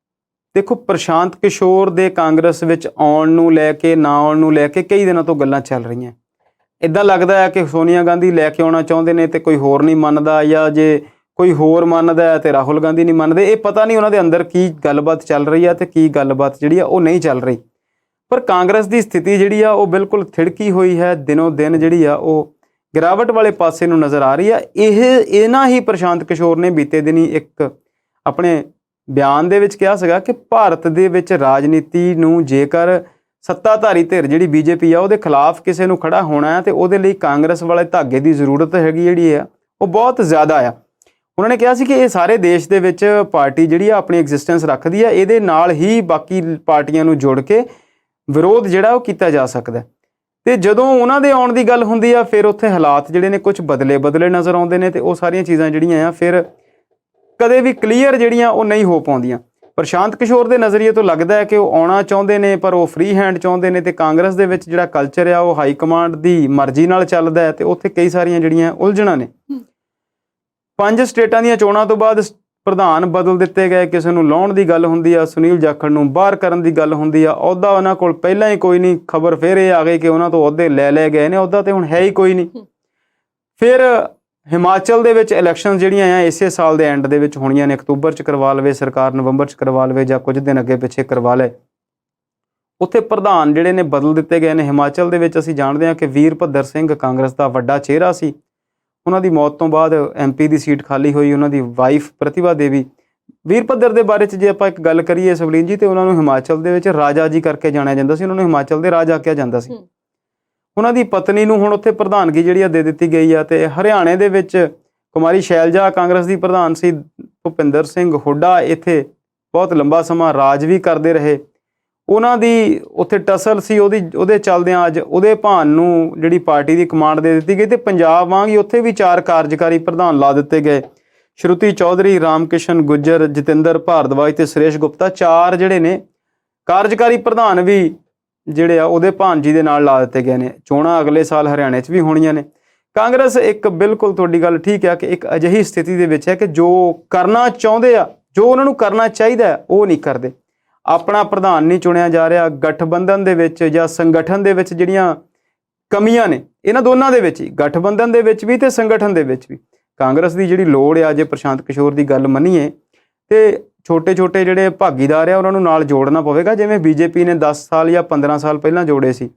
ਦੇਖੋ ਪ੍ਰਸ਼ਾਂਤ ਕਿਸ਼ੋਰ ਦੇ ਕਾਂਗਰਸ ਵਿੱਚ ਆਉਣ ਨੂੰ ਲੈ ਕੇ ਨਾ ਆਉਣ ਨੂੰ ਲੈ ਕੇ ਕਈ ਦਿਨਾਂ ਤੋਂ ਗੱਲਾਂ ਚੱਲ ਰਹੀਆਂ। ਇੱਦਾਂ ਲੱਗਦਾ ਹੈ ਕਿ ਸੋਨੀਆ ਗਾਂਧੀ ਲੈ ਕੇ ਆਉਣਾ ਚਾਹੁੰਦੇ ਨੇ ਤੇ ਕੋਈ ਹੋਰ ਨਹੀਂ ਮੰਨਦਾ, ਜਾਂ ਜੇ ਕੋਈ ਹੋਰ ਮੰਨਦਾ ਹੈ ਤੇ ਰਾਹੁਲ ਗਾਂਧੀ ਨਹੀਂ ਮੰਨਦੇ। ਇਹ ਪਤਾ ਨਹੀਂ ਉਹਨਾਂ ਦੇ ਅੰਦਰ ਕੀ ਗੱਲਬਾਤ ਚੱਲ ਰਹੀ ਹੈ ਤੇ ਕੀ ਗੱਲਬਾਤ ਜਿਹੜੀ ਆ ਉਹ ਨਹੀਂ ਚੱਲ ਰਹੀ। ਪਰ ਕਾਂਗਰਸ ਦੀ ਸਥਿਤੀ ਜਿਹੜੀ ਆ ਉਹ ਬਿਲਕੁਲ ਥਿੜਕੀ ਹੋਈ ਹੈ, ਦਿਨੋਂ ਦਿਨ ਜਿਹੜੀ ਆ ਉਹ ਗਿਰਾਵਟ ਵਾਲੇ ਪਾਸੇ ਨੂੰ ਨਜ਼ਰ ਆ ਰਹੀ ਆ। ਇਹਨਾਂ ਹੀ ਪ੍ਰਸ਼ਾਂਤ ਕਿਸ਼ੋਰ ਨੇ ਬੀਤੇ ਦਿਨੀ ਇੱਕ ਆਪਣੇ ਬਿਆਨ ਦੇ ਵਿੱਚ ਕਿਹਾ ਸੀਗਾ ਕਿ ਭਾਰਤ ਦੇ ਵਿੱਚ ਰਾਜਨੀਤੀ ਨੂੰ ਜੇਕਰ ਸੱਤਾਧਾਰੀ ਧਿਰ ਜਿਹੜੀ BJP ਆ ਉਹਦੇ ਖਿਲਾਫ ਕਿਸੇ ਨੂੰ ਖੜਾ ਹੋਣਾ ਹੈ ਤੇ ਉਹਦੇ ਲਈ ਕਾਂਗਰਸ ਵਾਲੇ ਧਾਗੇ ਦੀ ਜ਼ਰੂਰਤ ਹੈਗੀ, ਜਿਹੜੀ ਆ ਉਹ ਬਹੁਤ ਜ਼ਿਆਦਾ ਆ। ਉਹਨਾਂ ਨੇ ਕਿਹਾ ਸੀ ਕਿ ਇਹ ਸਾਰੇ ਦੇਸ਼ ਦੇ ਵਿੱਚ ਪਾਰਟੀ ਜਿਹੜੀ ਆ ਆਪਣੀ ਐਗਜ਼ਿਸਟੈਂਸ ਰੱਖਦੀ ਆ, ਇਹਦੇ ਨਾਲ ਹੀ ਬਾਕੀ ਪਾਰਟੀਆਂ ਨੂੰ ਜੋੜ ਕੇ ਵਿਰੋਧ ਜਿਹੜਾ ਉਹ ਕੀਤਾ ਜਾ ਸਕਦਾ। ਤੇ ਜਦੋਂ ਉਹਨਾਂ ਦੇ ਆਉਣ ਦੀ ਗੱਲ ਹੁੰਦੀ ਆ ਫਿਰ ਉੱਥੇ ਹਾਲਾਤ ਜਿਹੜੇ ਨੇ ਕੁਝ ਬਦਲੇ ਨਜ਼ਰ ਆਉਂਦੇ ਨੇ ਤੇ ਉਹ ਸਾਰੀਆਂ ਚੀਜ਼ਾਂ ਜਿਹੜੀਆਂ ਆ ਫਿਰ ਕਦੇ ਵੀ ਕਲੀਅਰ ਜਿਹੜੀਆਂ ਉਹ ਨਹੀਂ ਹੋ ਪਾਉਂਦੀਆਂ। ਪ੍ਰਸ਼ਾਂਤ ਕਿਸ਼ੋਰ ਦੇ ਨਜ਼ਰੀਏ ਤੋਂ ਲੱਗਦਾ ਹੈ ਕਿ ਉਹ ਆਉਣਾ ਚਾਹੁੰਦੇ ਨੇ ਪਰ ਉਹ ਫ੍ਰੀ ਹੈਂਡ ਚਾਹੁੰਦੇ ਨੇ ਤੇ ਕਾਂਗਰਸ ਦੇ ਵਿੱਚ ਜਿਹੜਾ ਕਲਚਰ ਆ ਉਹ ਹਾਈ ਕਮਾਂਡ ਦੀ ਮਰਜ਼ੀ ਨਾਲ ਚੱਲਦਾ ਹੈ ਤੇ ਉੱਥੇ ਕਈ ਸਾਰੀਆਂ ਜਿਹੜੀਆਂ ਉਲਝਣਾਂ ਨੇ। 5 ਸਟੇਟਾਂ ਦੀਆਂ ਚੋਣਾਂ ਤੋਂ ਬਾਅਦ ਪ੍ਰਧਾਨ ਬਦਲ ਦਿੱਤੇ ਗਏ, ਕਿਸੇ ਨੂੰ ਲਾਉਣ ਦੀ ਗੱਲ ਹੁੰਦੀ ਆ, ਸੁਨੀਲ ਜਾਖੜ ਨੂੰ ਬਾਹਰ ਕਰਨ ਦੀ ਗੱਲ ਹੁੰਦੀ ਆ, ਅਹੁਦਾ ਉਹਨਾਂ ਕੋਲ ਪਹਿਲਾਂ ਹੀ ਕੋਈ ਨਹੀਂ। ਖਬਰ ਫਿਰ ਇਹ ਆ ਗਈ ਕਿ ਉਹਨਾਂ ਤੋਂ ਅਹੁਦੇ ਲੈ ਗਏ ਨੇ, ਅਹੁਦਾ ਤੇ ਹੁਣ ਹੈ ਹੀ ਕੋਈ ਨਹੀਂ। ਫਿਰ ਹਿਮਾਚਲ ਦੇ ਵਿੱਚ ਇਲੈਕਸ਼ਨ ਜਿਹੜੀਆਂ ਆ ਇਸੇ ਸਾਲ ਦੇ ਐਂਡ ਦੇ ਵਿੱਚ ਹੋਣੀਆਂ ਨੇ, ਅਕਤੂਬਰ 'ਚ ਕਰਵਾ ਲਵੇ ਸਰਕਾਰ, ਨਵੰਬਰ 'ਚ ਕਰਵਾ ਲਵੇ ਜਾਂ ਕੁਝ ਦਿਨ ਅੱਗੇ ਪਿੱਛੇ ਕਰਵਾ ਲਏ। ਉੱਥੇ ਪ੍ਰਧਾਨ ਜਿਹੜੇ ਨੇ ਬਦਲ ਦਿੱਤੇ ਗਏ ਨੇ। ਹਿਮਾਚਲ ਦੇ ਵਿੱਚ ਅਸੀਂ ਜਾਣਦੇ ਹਾਂ ਕਿ ਵੀਰਭੱਦਰ ਸਿੰਘ ਕਾਂਗਰਸ ਦਾ ਵੱਡਾ ਚਿਹਰਾ ਸੀ। ਉਹਨਾਂ ਦੀ ਮੌਤ ਤੋਂ ਬਾਅਦ MP ਦੀ ਸੀਟ ਖਾਲੀ ਹੋਈ। ਉਹਨਾਂ ਦੀ ਵਾਈਫ ਪ੍ਰਤਿਭਾ ਦੇਵੀ। ਵੀਰਭੱਦਰ ਦੇ ਬਾਰੇ 'ਚ ਜੇ ਆਪਾਂ ਇੱਕ ਗੱਲ ਕਰੀਏ ਸਵਲੀਨ ਜੀ, ਤੇ ਉਹਨਾਂ ਨੂੰ ਹਿਮਾਚਲ ਦੇ ਵਿੱਚ ਰਾਜਾ ਜੀ ਕਰਕੇ ਜਾਣਿਆ ਜਾਂਦਾ ਸੀ। ਉਹਨਾਂ ਨੂੰ ਹਿਮਾਚਲ ਦੇ ਰਾਜਾ ਕਿਹਾ ਜਾਂਦਾ ਸੀ। ਉਹਨਾਂ ਦੀ ਪਤਨੀ ਨੂੰ ਹੁਣ ਉੱਥੇ ਪ੍ਰਧਾਨਗੀ ਜਿਹੜੀ ਆ ਦੇ ਦਿੱਤੀ ਗਈ ਆ। ਤੇ ਹਰਿਆਣੇ ਦੇ ਵਿੱਚ ਕੁਮਾਰੀ ਸ਼ੈਲਜਾ ਕਾਂਗਰਸ ਦੀ ਪ੍ਰਧਾਨ ਸੀ। ਭੁਪਿੰਦਰ ਸਿੰਘ ਹੁੱਡਾ ਇੱਥੇ ਬਹੁਤ ਲੰਬਾ ਸਮਾਂ ਰਾਜ ਵੀ ਕਰਦੇ ਰਹੇ। ਉਹਨਾਂ ਦੀ ਉੱਥੇ ਟਸਲ ਸੀ, ਉਹਦੇ ਚੱਲਦਿਆਂ ਅੱਜ ਉਹਦੇ ਭਾਨ ਨੂੰ ਜਿਹੜੀ ਪਾਰਟੀ ਦੀ ਕਮਾਂਡ ਦੇ ਦਿੱਤੀ ਗਈ। ਤੇ ਪੰਜਾਬ ਵਾਂਗ ਹੀ ਉੱਥੇ ਵੀ 4 ਕਾਰਜਕਾਰੀ ਪ੍ਰਧਾਨ ਲਾ ਦਿੱਤੇ ਗਏ। ਸ਼ਰੂਤੀ ਚੌਧਰੀ, ਰਾਮ ਕਿਸ਼ਨ ਗੁੱਜਰ, ਜਤਿੰਦਰ ਭਾਰਦਵਾਜ ਤੇ ਸੁਰੇਸ਼ ਗੁਪਤਾ 4 ਜਿਹੜੇ ਨੇ ਕਾਰਜਕਾਰੀ ਪ੍ਰਧਾਨ ਵੀ ਜਿਹੜੇ ਆ ਉਹਦੇ ਭਾਣਜੀ ਦੇ ਨਾਲ ਲਾ ਦਿੱਤੇ ਗਏ ਨੇ। ਚੋਣਾਂ ਅਗਲੇ ਸਾਲ ਹਰਿਆਣੇ 'ਚ ਵੀ ਹੋਣੀਆਂ ਨੇ। ਕਾਂਗਰਸ ਇੱਕ ਬਿਲਕੁਲ ਤੁਹਾਡੀ ਗੱਲ ਠੀਕ ਆ ਕਿ ਇੱਕ ਅਜਿਹੀ ਸਥਿਤੀ ਦੇ ਵਿੱਚ ਹੈ ਕਿ ਜੋ ਕਰਨਾ ਚਾਹੁੰਦੇ ਆ, ਜੋ ਉਹਨਾਂ ਨੂੰ ਕਰਨਾ ਚਾਹੀਦਾ ਉਹ ਨਹੀਂ ਕਰਦੇ। ਆਪਣਾ ਪ੍ਰਧਾਨ ਨਹੀਂ ਚੁਣਿਆ ਜਾ ਰਿਹਾ। ਗਠਬੰਧਨ ਦੇ ਵਿੱਚ ਜਾਂ ਸੰਗਠਨ ਦੇ ਵਿੱਚ ਜਿਹੜੀਆਂ ਕਮੀਆਂ ਨੇ, ਇਹਨਾਂ ਦੋਨਾਂ ਦੇ ਵਿੱਚ ਹੀ, ਗਠਬੰਧਨ ਦੇ ਵਿੱਚ ਵੀ ਤੇ ਸੰਗਠਨ ਦੇ ਵਿੱਚ ਵੀ, ਕਾਂਗਰਸ ਦੀ ਜਿਹੜੀ ਲੋੜ ਆ, ਜੇ ਪ੍ਰਸ਼ਾਂਤ ਕਿਸ਼ੋਰ ਦੀ ਗੱਲ ਮੰਨੀਏ ਤੇ ਛੋਟੇ ਜਿਹੜੇ ਭਾਗੀਦਾਰ ਆ ਉਹਨਾਂ ਨੂੰ ਨਾਲ ਜੋੜਨਾ ਪਵੇਗਾ। ਜਿਵੇਂ BJP ਨੇ 10 ਸਾਲ ਜਾਂ 15 ਸਾਲ ਪਹਿਲਾਂ ਜੋੜੇ ਸੀ,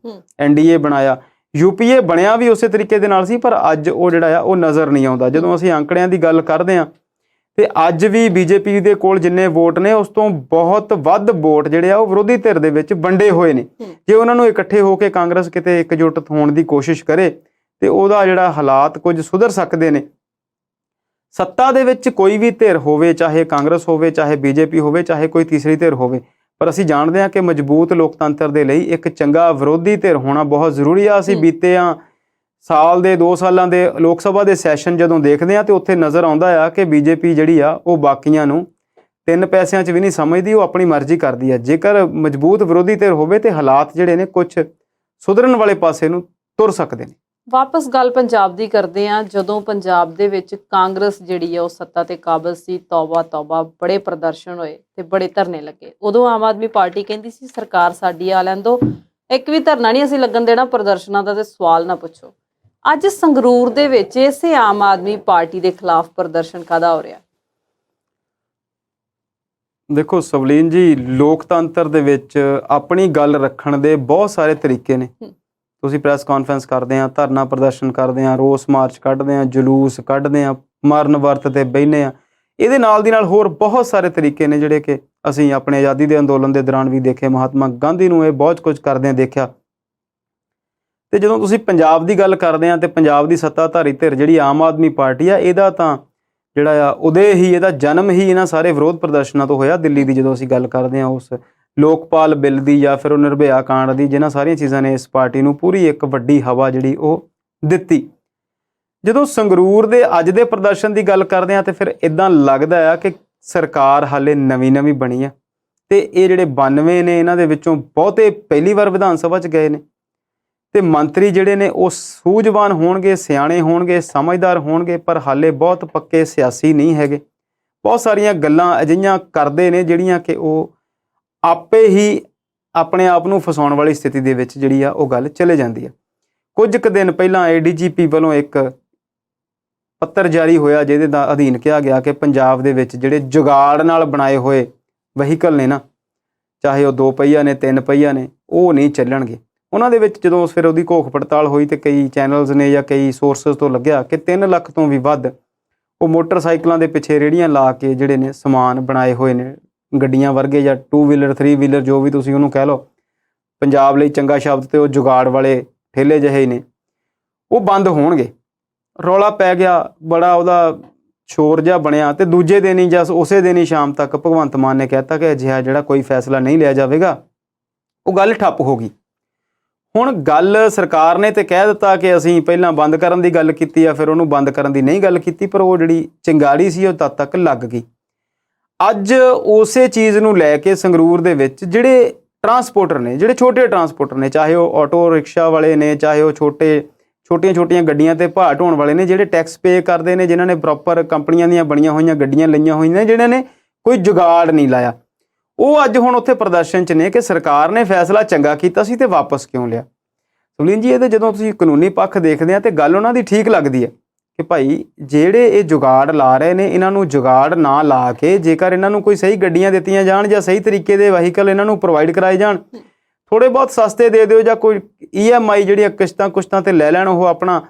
NDA ਬਣਾਇਆ, UPA ਬਣਿਆ ਵੀ ਉਸੇ ਤਰੀਕੇ ਦੇ ਨਾਲ ਸੀ, ਪਰ ਅੱਜ ਉਹ ਜਿਹੜਾ ਆ ਉਹ ਨਜ਼ਰ ਨਹੀਂ ਆਉਂਦਾ। ਜਦੋਂ ਅਸੀਂ ਅੰਕੜਿਆਂ ਦੀ ਗੱਲ ਕਰਦੇ ਹਾਂ ਤੇ ਅੱਜ ਵੀ BJP ਦੇ ਕੋਲ ਜਿੰਨੇ ਵੋਟ ਨੇ ਉਸ ਤੋਂ ਬਹੁਤ ਵੱਧ ਵੋਟ ਜਿਹੜੇ ਆ ਉਹ ਵਿਰੋਧੀ ਧਿਰ ਦੇ ਵਿੱਚ ਵੰਡੇ ਹੋਏ ਨੇ। ਜੇ ਉਹਨਾਂ ਨੂੰ ਇਕੱਠੇ ਹੋ ਕੇ ਕਾਂਗਰਸ ਕਿਤੇ ਇਕਜੁੱਟ ਹੋਣ ਦੀ ਕੋਸ਼ਿਸ਼ ਕਰੇ ਤੇ ਉਹਦਾ ਜਿਹੜਾ ਹਾਲਾਤ ਕੁਝ ਸੁਧਰ ਸਕਦੇ ਨੇ। ਸੱਤਾ ਦੇ ਵਿੱਚ ਕੋਈ ਵੀ ਧਿਰ ਹੋਵੇ, ਚਾਹੇ ਕਾਂਗਰਸ ਹੋਵੇ, ਚਾਹੇ BJP ਹੋਵੇ, ਚਾਹੇ ਕੋਈ ਤੀਸਰੀ ਧਿਰ ਹੋਵੇ, ਪਰ ਅਸੀਂ ਜਾਣਦੇ ਹਾਂ ਕਿ ਮਜ਼ਬੂਤ ਲੋਕਤੰਤਰ ਦੇ ਲਈ ਇੱਕ ਚੰਗਾ ਵਿਰੋਧੀ ਧਿਰ ਹੋਣਾ ਬਹੁਤ ਜ਼ਰੂਰੀ ਆ। ਅਸੀਂ ਬੀਤੇ ਸਾਲ ਦੇ 2 ਸਾਲਾਂ ਦੇ ਲੋਕ ਸਭਾ ਦੇ ਸੈਸ਼ਨ ਜਦੋਂ ਦੇਖਦੇ ਹਾਂ ਤੇ ਉੱਥੇ ਨਜ਼ਰ ਆਉਂਦਾ ਆ ਕਿ BJP ਜਿਹੜੀ ਆ ਉਹ ਬਾਕੀਆਂ ਨੂੰ 3 ਪੈਸਿਆਂ 'ਚ ਵੀ ਨਹੀਂ ਸਮਝਦੀ, ਉਹ ਆਪਣੀ ਮਰਜ਼ੀ ਕਰਦੀ ਆ। ਜੇਕਰ ਮਜ਼ਬੂਤ ਵਿਰੋਧੀ ਧਿਰ ਹੋਵੇ ਤੇ ਹਾਲਾਤ ਜਿਹੜੇ ਨੇ ਕੁਝ ਸੁਧਰਨ ਵਾਲੇ ਪਾਸੇ ਨੂੰ ਤੁਰ ਸਕਦੇ ਨੇ। ਵਾਪਸ ਗੱਲ ਪੰਜਾਬ ਦੀ ਕਰਦੇ ਹਾਂ। ਜਦੋਂ ਪੰਜਾਬ ਦੇ ਵਿੱਚ ਕਾਂਗਰਸ ਜਿਹੜੀ ਆ ਉਹ ਸੱਤਾ ਤੇ ਕਾਬਜ਼ ਸੀ, ਤੌਬਾ ਤੌਬਾ, ਬੜੇ ਪ੍ਰਦਰਸ਼ਨ ਹੋਏ ਤੇ ਬੜੇ ਧਰਨੇ ਲੱਗੇ। ਉਦੋਂ ਆਮ ਆਦਮੀ ਪਾਰਟੀ ਕਹਿੰਦੀ ਸੀ ਸਰਕਾਰ ਸਾਡੀ ਆ ਲੈਣ ਦਿਓ, ਇੱਕ ਵੀ ਧਰਨਾ ਨਹੀਂ ਅਸੀਂ ਲੱਗਣ ਦੇਣਾ, ਪ੍ਰਦਰਸ਼ਨਾਂ ਦਾ ਤੇ ਸਵਾਲ ਨਾ ਪੁੱਛੋ। ਅੱਜ ਸੰਗਰੂਰ ਦੇ ਵਿੱਚ ਇਸੇ ਆਮ ਆਦਮੀ ਪਾਰਟੀ ਦੇ ਖਿਲਾਫ ਪ੍ਰਦਰਸ਼ਨ ਕਾਹਦਾ ਹੋ ਰਿਹਾ? ਦੇਖੋ ਸਵਲੀਨ ਜੀ, ਲੋਕਤੰਤਰ ਦੇ ਵਿੱਚ ਆਪਣੀ ਗੱਲ ਰੱਖਣ ਦੇ ਬਹੁਤ ਸਾਰੇ ਤਰੀਕੇ ਨੇ। ਤੁਸੀਂ ਪ੍ਰੈਸ ਕਾਨਫਰੰਸ ਕਰਦੇ ਆ, ਧਰਨਾ ਪ੍ਰਦਰਸ਼ਨ ਕਰਦੇ ਆ, ਰੋਸ ਮਾਰਚ ਕੱਢਦੇ ਆ, ਜਲੂਸ ਕੱਢਦੇ ਆ, ਮਰਨ ਵਰਤ ਤੇ ਬਹਿੰਦੇ ਆ। ਇਹਦੇ ਨਾਲ ਦੀ ਨਾਲ ਹੋਰ ਬਹੁਤ ਸਾਰੇ ਤਰੀਕੇ ਨੇ ਜਿਹੜੇ ਕਿ ਅਸੀਂ ਆਪਣੇ ਆਜ਼ਾਦੀ ਦੇ ਅੰਦੋਲਨ ਦੇ ਦੌਰਾਨ ਵੀ ਦੇਖੇ। ਮਹਾਤਮਾ ਗਾਂਧੀ ਨੂੰ ਇਹ ਬਹੁਤ ਕੁਝ ਕਰਦਿਆਂ ਦੇਖਿਆ। ਤੇ ਜਦੋਂ ਤੁਸੀਂ ਪੰਜਾਬ ਦੀ ਗੱਲ ਕਰਦੇ ਆ ਤੇ ਪੰਜਾਬ ਦੀ ਸੱਤਾਧਾਰੀ ਧਿਰ ਜਿਹੜੀ ਆਮ ਆਦਮੀ ਪਾਰਟੀ ਆ, ਇਹਦਾ ਤਾਂ ਜਿਹੜਾ ਆ ਉਦੇ ਹੀ, ਇਹਦਾ ਜਨਮ ਹੀ ਇਹਨਾਂ ਸਾਰੇ ਵਿਰੋਧ ਪ੍ਰਦਰਸ਼ਨਾਂ ਤੋਂ ਹੋਇਆ। ਦਿੱਲੀ ਦੀ ਜਦੋਂ ਅਸੀਂ ਗੱਲ ਕਰਦੇ ਆ ਉਸ ਲੋਕਪਾਲ ਬਿੱਲ ਦੀ ਜਾਂ ਫਿਰ ਉਹ ਨਿਰਭਇਆ ਕਾਂਡ ਦੀ, ਜਿਨ੍ਹਾਂ ਸਾਰੀਆਂ ਚੀਜ਼ਾਂ ਨੇ ਇਸ ਪਾਰਟੀ ਨੂੰ ਪੂਰੀ ਇੱਕ ਵੱਡੀ ਹਵਾ ਜਿਹੜੀ ਉਹ ਦਿੱਤੀ। ਜਦੋਂ ਸੰਗਰੂਰ ਦੇ ਅੱਜ ਦੇ ਪ੍ਰਦਰਸ਼ਨ ਦੀ ਗੱਲ ਕਰਦੇ ਆ ਤੇ ਫਿਰ ਇਦਾਂ ਲੱਗਦਾ ਆ ਕਿ ਸਰਕਾਰ ਹਾਲੇ ਨਵੀਂ ਬਣੀ ਆ ਤੇ ਇਹ ਜਿਹੜੇ 92 ਨੇ ਇਹਨਾਂ ਦੇ ਵਿੱਚੋਂ ਬਹੁਤੇ ਪਹਿਲੀ ਵਾਰ ਵਿਧਾਨ ਸਭਾ 'ਚ ਗਏ ਨੇ ਤੇ ਮੰਤਰੀ ਜਿਹੜੇ ਨੇ ਉਹ ਸੂਝਵਾਨ ਹੋਣਗੇ, ਸਿਆਣੇ ਹੋਣਗੇ, ਸਮਝਦਾਰ ਹੋਣਗੇ, ਪਰ ਹਾਲੇ ਬਹੁਤ ਪੱਕੇ ਸਿਆਸੀ ਨਹੀਂ ਹੈਗੇ। ਬਹੁਤ ਸਾਰੀਆਂ ਗੱਲਾਂ ਅਜਿਹੀਆਂ ਕਰਦੇ ਨੇ ਜਿਹੜੀਆਂ ਕਿ ਉਹ ਆਪੇ ਹੀ ਆਪਣੇ ਆਪ ਨੂੰ ਫਸਾਉਣ ਵਾਲੀ ਸਥਿਤੀ ਦੇ ਵਿੱਚ ਜਿਹੜੀ ਆ ਉਹ ਗੱਲ ਚਲੇ ਜਾਂਦੀ ਆ। ਕੁਝ ਕੁ ਦਿਨ ਪਹਿਲਾਂ ADGP ਵੱਲੋਂ ਇੱਕ ਪੱਤਰ ਜਾਰੀ ਹੋਇਆ ਜਿਹਦੇ ਦਾ ਅਧੀਨ ਕਿਹਾ ਗਿਆ ਕਿ ਪੰਜਾਬ ਦੇ ਵਿੱਚ ਜਿਹੜੇ ਜੁਗਾੜ ਨਾਲ ਬਣਾਏ ਹੋਏ ਵਹੀਕਲ ਨੇ ਨਾ, ਚਾਹੇ ਉਹ 2 ਪਹੀਆ ਨੇ, 3 ਪਹੀਆ ਨੇ, ਉਹ ਨਹੀਂ ਚੱਲਣਗੇ। ਉਹਨਾਂ ਦੇ ਵਿੱਚ ਜਦੋਂ ਫਿਰ ਉਹਦੀ ਘੋਖ ਪੜਤਾਲ ਹੋਈ ਤੇ ਕਈ ਚੈਨਲਸ ਨੇ ਜਾਂ ਕਈ ਸੋਰਸਸ ਤੋਂ ਲੱਗਿਆ ਕਿ 3 ਲੱਖ ਤੋਂ ਵੀ ਵੱਧ ਉਹ ਮੋਟਰਸਾਈਕਲਾਂ ਦੇ ਪਿੱਛੇ ਰੇਹੜੀਆਂ ਲਾ ਕੇ ਜਿਹੜੇ ਨੇ ਸਮਾਨ ਬਣਾਏ ਹੋਏ ਨੇ, ਗੱਡੀਆਂ ਵਰਗੇ ਜਾਂ 2 ਵੀਲਰ 3 ਵੀਲਰ ਜੋ ਵੀ ਤੁਸੀਂ ਉਹਨੂੰ ਕਹਿ ਲਓ, ਪੰਜਾਬ ਲਈ ਚੰਗਾ ਸ਼ਬਦ ਤੇ ਉਹ ਜੁਗਾੜ ਵਾਲੇ ਠੇਲੇ ਜਿਹੇ ਨੇ, ਉਹ ਬੰਦ ਹੋਣਗੇ। ਰੌਲਾ ਪੈ ਗਿਆ, ਬੜਾ ਉਹਦਾ ਸ਼ੋਰ ਜਿਹਾ ਬਣਿਆ ਤੇ ਦੂਜੇ ਦਿਨ ਹੀ ਜਾਂ ਉਸੇ ਦਿਨ ਹੀ ਸ਼ਾਮ ਤੱਕ ਭਗਵੰਤ ਮਾਨ ਨੇ ਕਹਿਤਾ ਕਿ ਅਜਿਹਾ ਜਿਹੜਾ ਕੋਈ ਫੈਸਲਾ ਨਹੀਂ ਲਿਆ ਜਾਵੇਗਾ। ਉਹ ਗੱਲ ਠੱਪ ਹੋ ਗਈ। ਹੁਣ ਗੱਲ ਸਰਕਾਰ ਨੇ ਤੇ ਕਹਿ ਦਿੱਤਾ ਕਿ ਅਸੀਂ ਪਹਿਲਾਂ ਬੰਦ ਕਰਨ ਦੀ ਗੱਲ ਕੀਤੀ ਆ, ਫਿਰ ਉਹਨੂੰ ਬੰਦ ਕਰਨ ਦੀ ਨਹੀਂ ਗੱਲ ਕੀਤੀ, ਪਰ ਉਹ ਜਿਹੜੀ ਚਿੰਗਾੜੀ ਸੀ ਉਹ ਤਦ ਤੱਕ ਲੱਗ ਗਈ। ਅੱਜ ਉਸੇ ਚੀਜ਼ ਨੂੰ ਲੈ ਕੇ ਸੰਗਰੂਰ ਦੇ ਵਿੱਚ ਜਿਹੜੇ ਟਰਾਂਸਪੋਰਟਰ ਨੇ, ਜਿਹੜੇ ਛੋਟੇ ਟਰਾਂਸਪੋਰਟਰ ਨੇ, ਚਾਹੇ ਉਹ ਆਟੋ ਰਿਕਸ਼ਾ ਵਾਲੇ ਨੇ, ਚਾਹੇ ਉਹ ਛੋਟੀਆਂ ਗੱਡੀਆਂ ਤੇ ਭਾਅ ਢੋਣ ਵਾਲੇ ਨੇ, ਜਿਹੜੇ ਟੈਕਸ ਪੇ ਕਰਦੇ ਨੇ, ਜਿਨ੍ਹਾਂ ਨੇ ਪ੍ਰੋਪਰ ਕੰਪਨੀਆਂ ਦੀਆਂ ਬਣੀਆਂ ਹੋਈਆਂ ਗੱਡੀਆਂ ਲਈਆਂ ਹੋਈਆਂ ਨੇ, ਜਿਨ੍ਹਾਂ ਨੇ ਕੋਈ ਜੁਗਾੜ ਨਹੀਂ ਲਾਇਆ, ਉਹ ਅੱਜ ਹੁਣ ਉੱਥੇ ਪ੍ਰਦਰਸ਼ਨ 'ਚ ਨੇ ਕਿ ਸਰਕਾਰ ਨੇ ਫੈਸਲਾ ਚੰਗਾ ਕੀਤਾ ਸੀ ਤੇ ਵਾਪਸ ਕਿਉਂ ਲਿਆ। ਸੁਨੀਲ ਜੀ, ਇਹਦੇ ਜਦੋਂ ਤੁਸੀਂ ਕਾਨੂੰਨੀ ਪੱਖ ਦੇਖਦੇ ਆ ਤੇ ਗੱਲ ਉਹਨਾਂ ਦੀ ਠੀਕ ਲੱਗਦੀ ਹੈ ਕਿ ਭਾਈ ਜਿਹੜੇ ਇਹ ਜੁਗਾੜ ਲਾ ਰਹੇ ਨੇ, ਇਹਨਾਂ ਨੂੰ ਜੁਗਾੜ ਨਾ ਲਾ ਕੇ ਜੇਕਰ ਇਹਨਾਂ ਨੂੰ ਕੋਈ ਸਹੀ ਗੱਡੀਆਂ ਦਿੱਤੀਆਂ ਜਾਣ ਜਾਂ ਸਹੀ ਤਰੀਕੇ ਦੇ ਵਹੀਕਲ ਇਹਨਾਂ ਨੂੰ ਪ੍ਰੋਵਾਈਡ ਕਰਾਏ ਜਾਣ, ਥੋੜ੍ਹੇ ਬਹੁਤ ਸਸਤੇ ਦੇ ਦਿਓ ਜਾਂ ਕੋਈ EMI ਜਿਹੜੀਆਂ ਕਿਸ਼ਤਾਂ ਤੇ ਲੈ ਲੈਣ ਉਹ ਆਪਣਾ,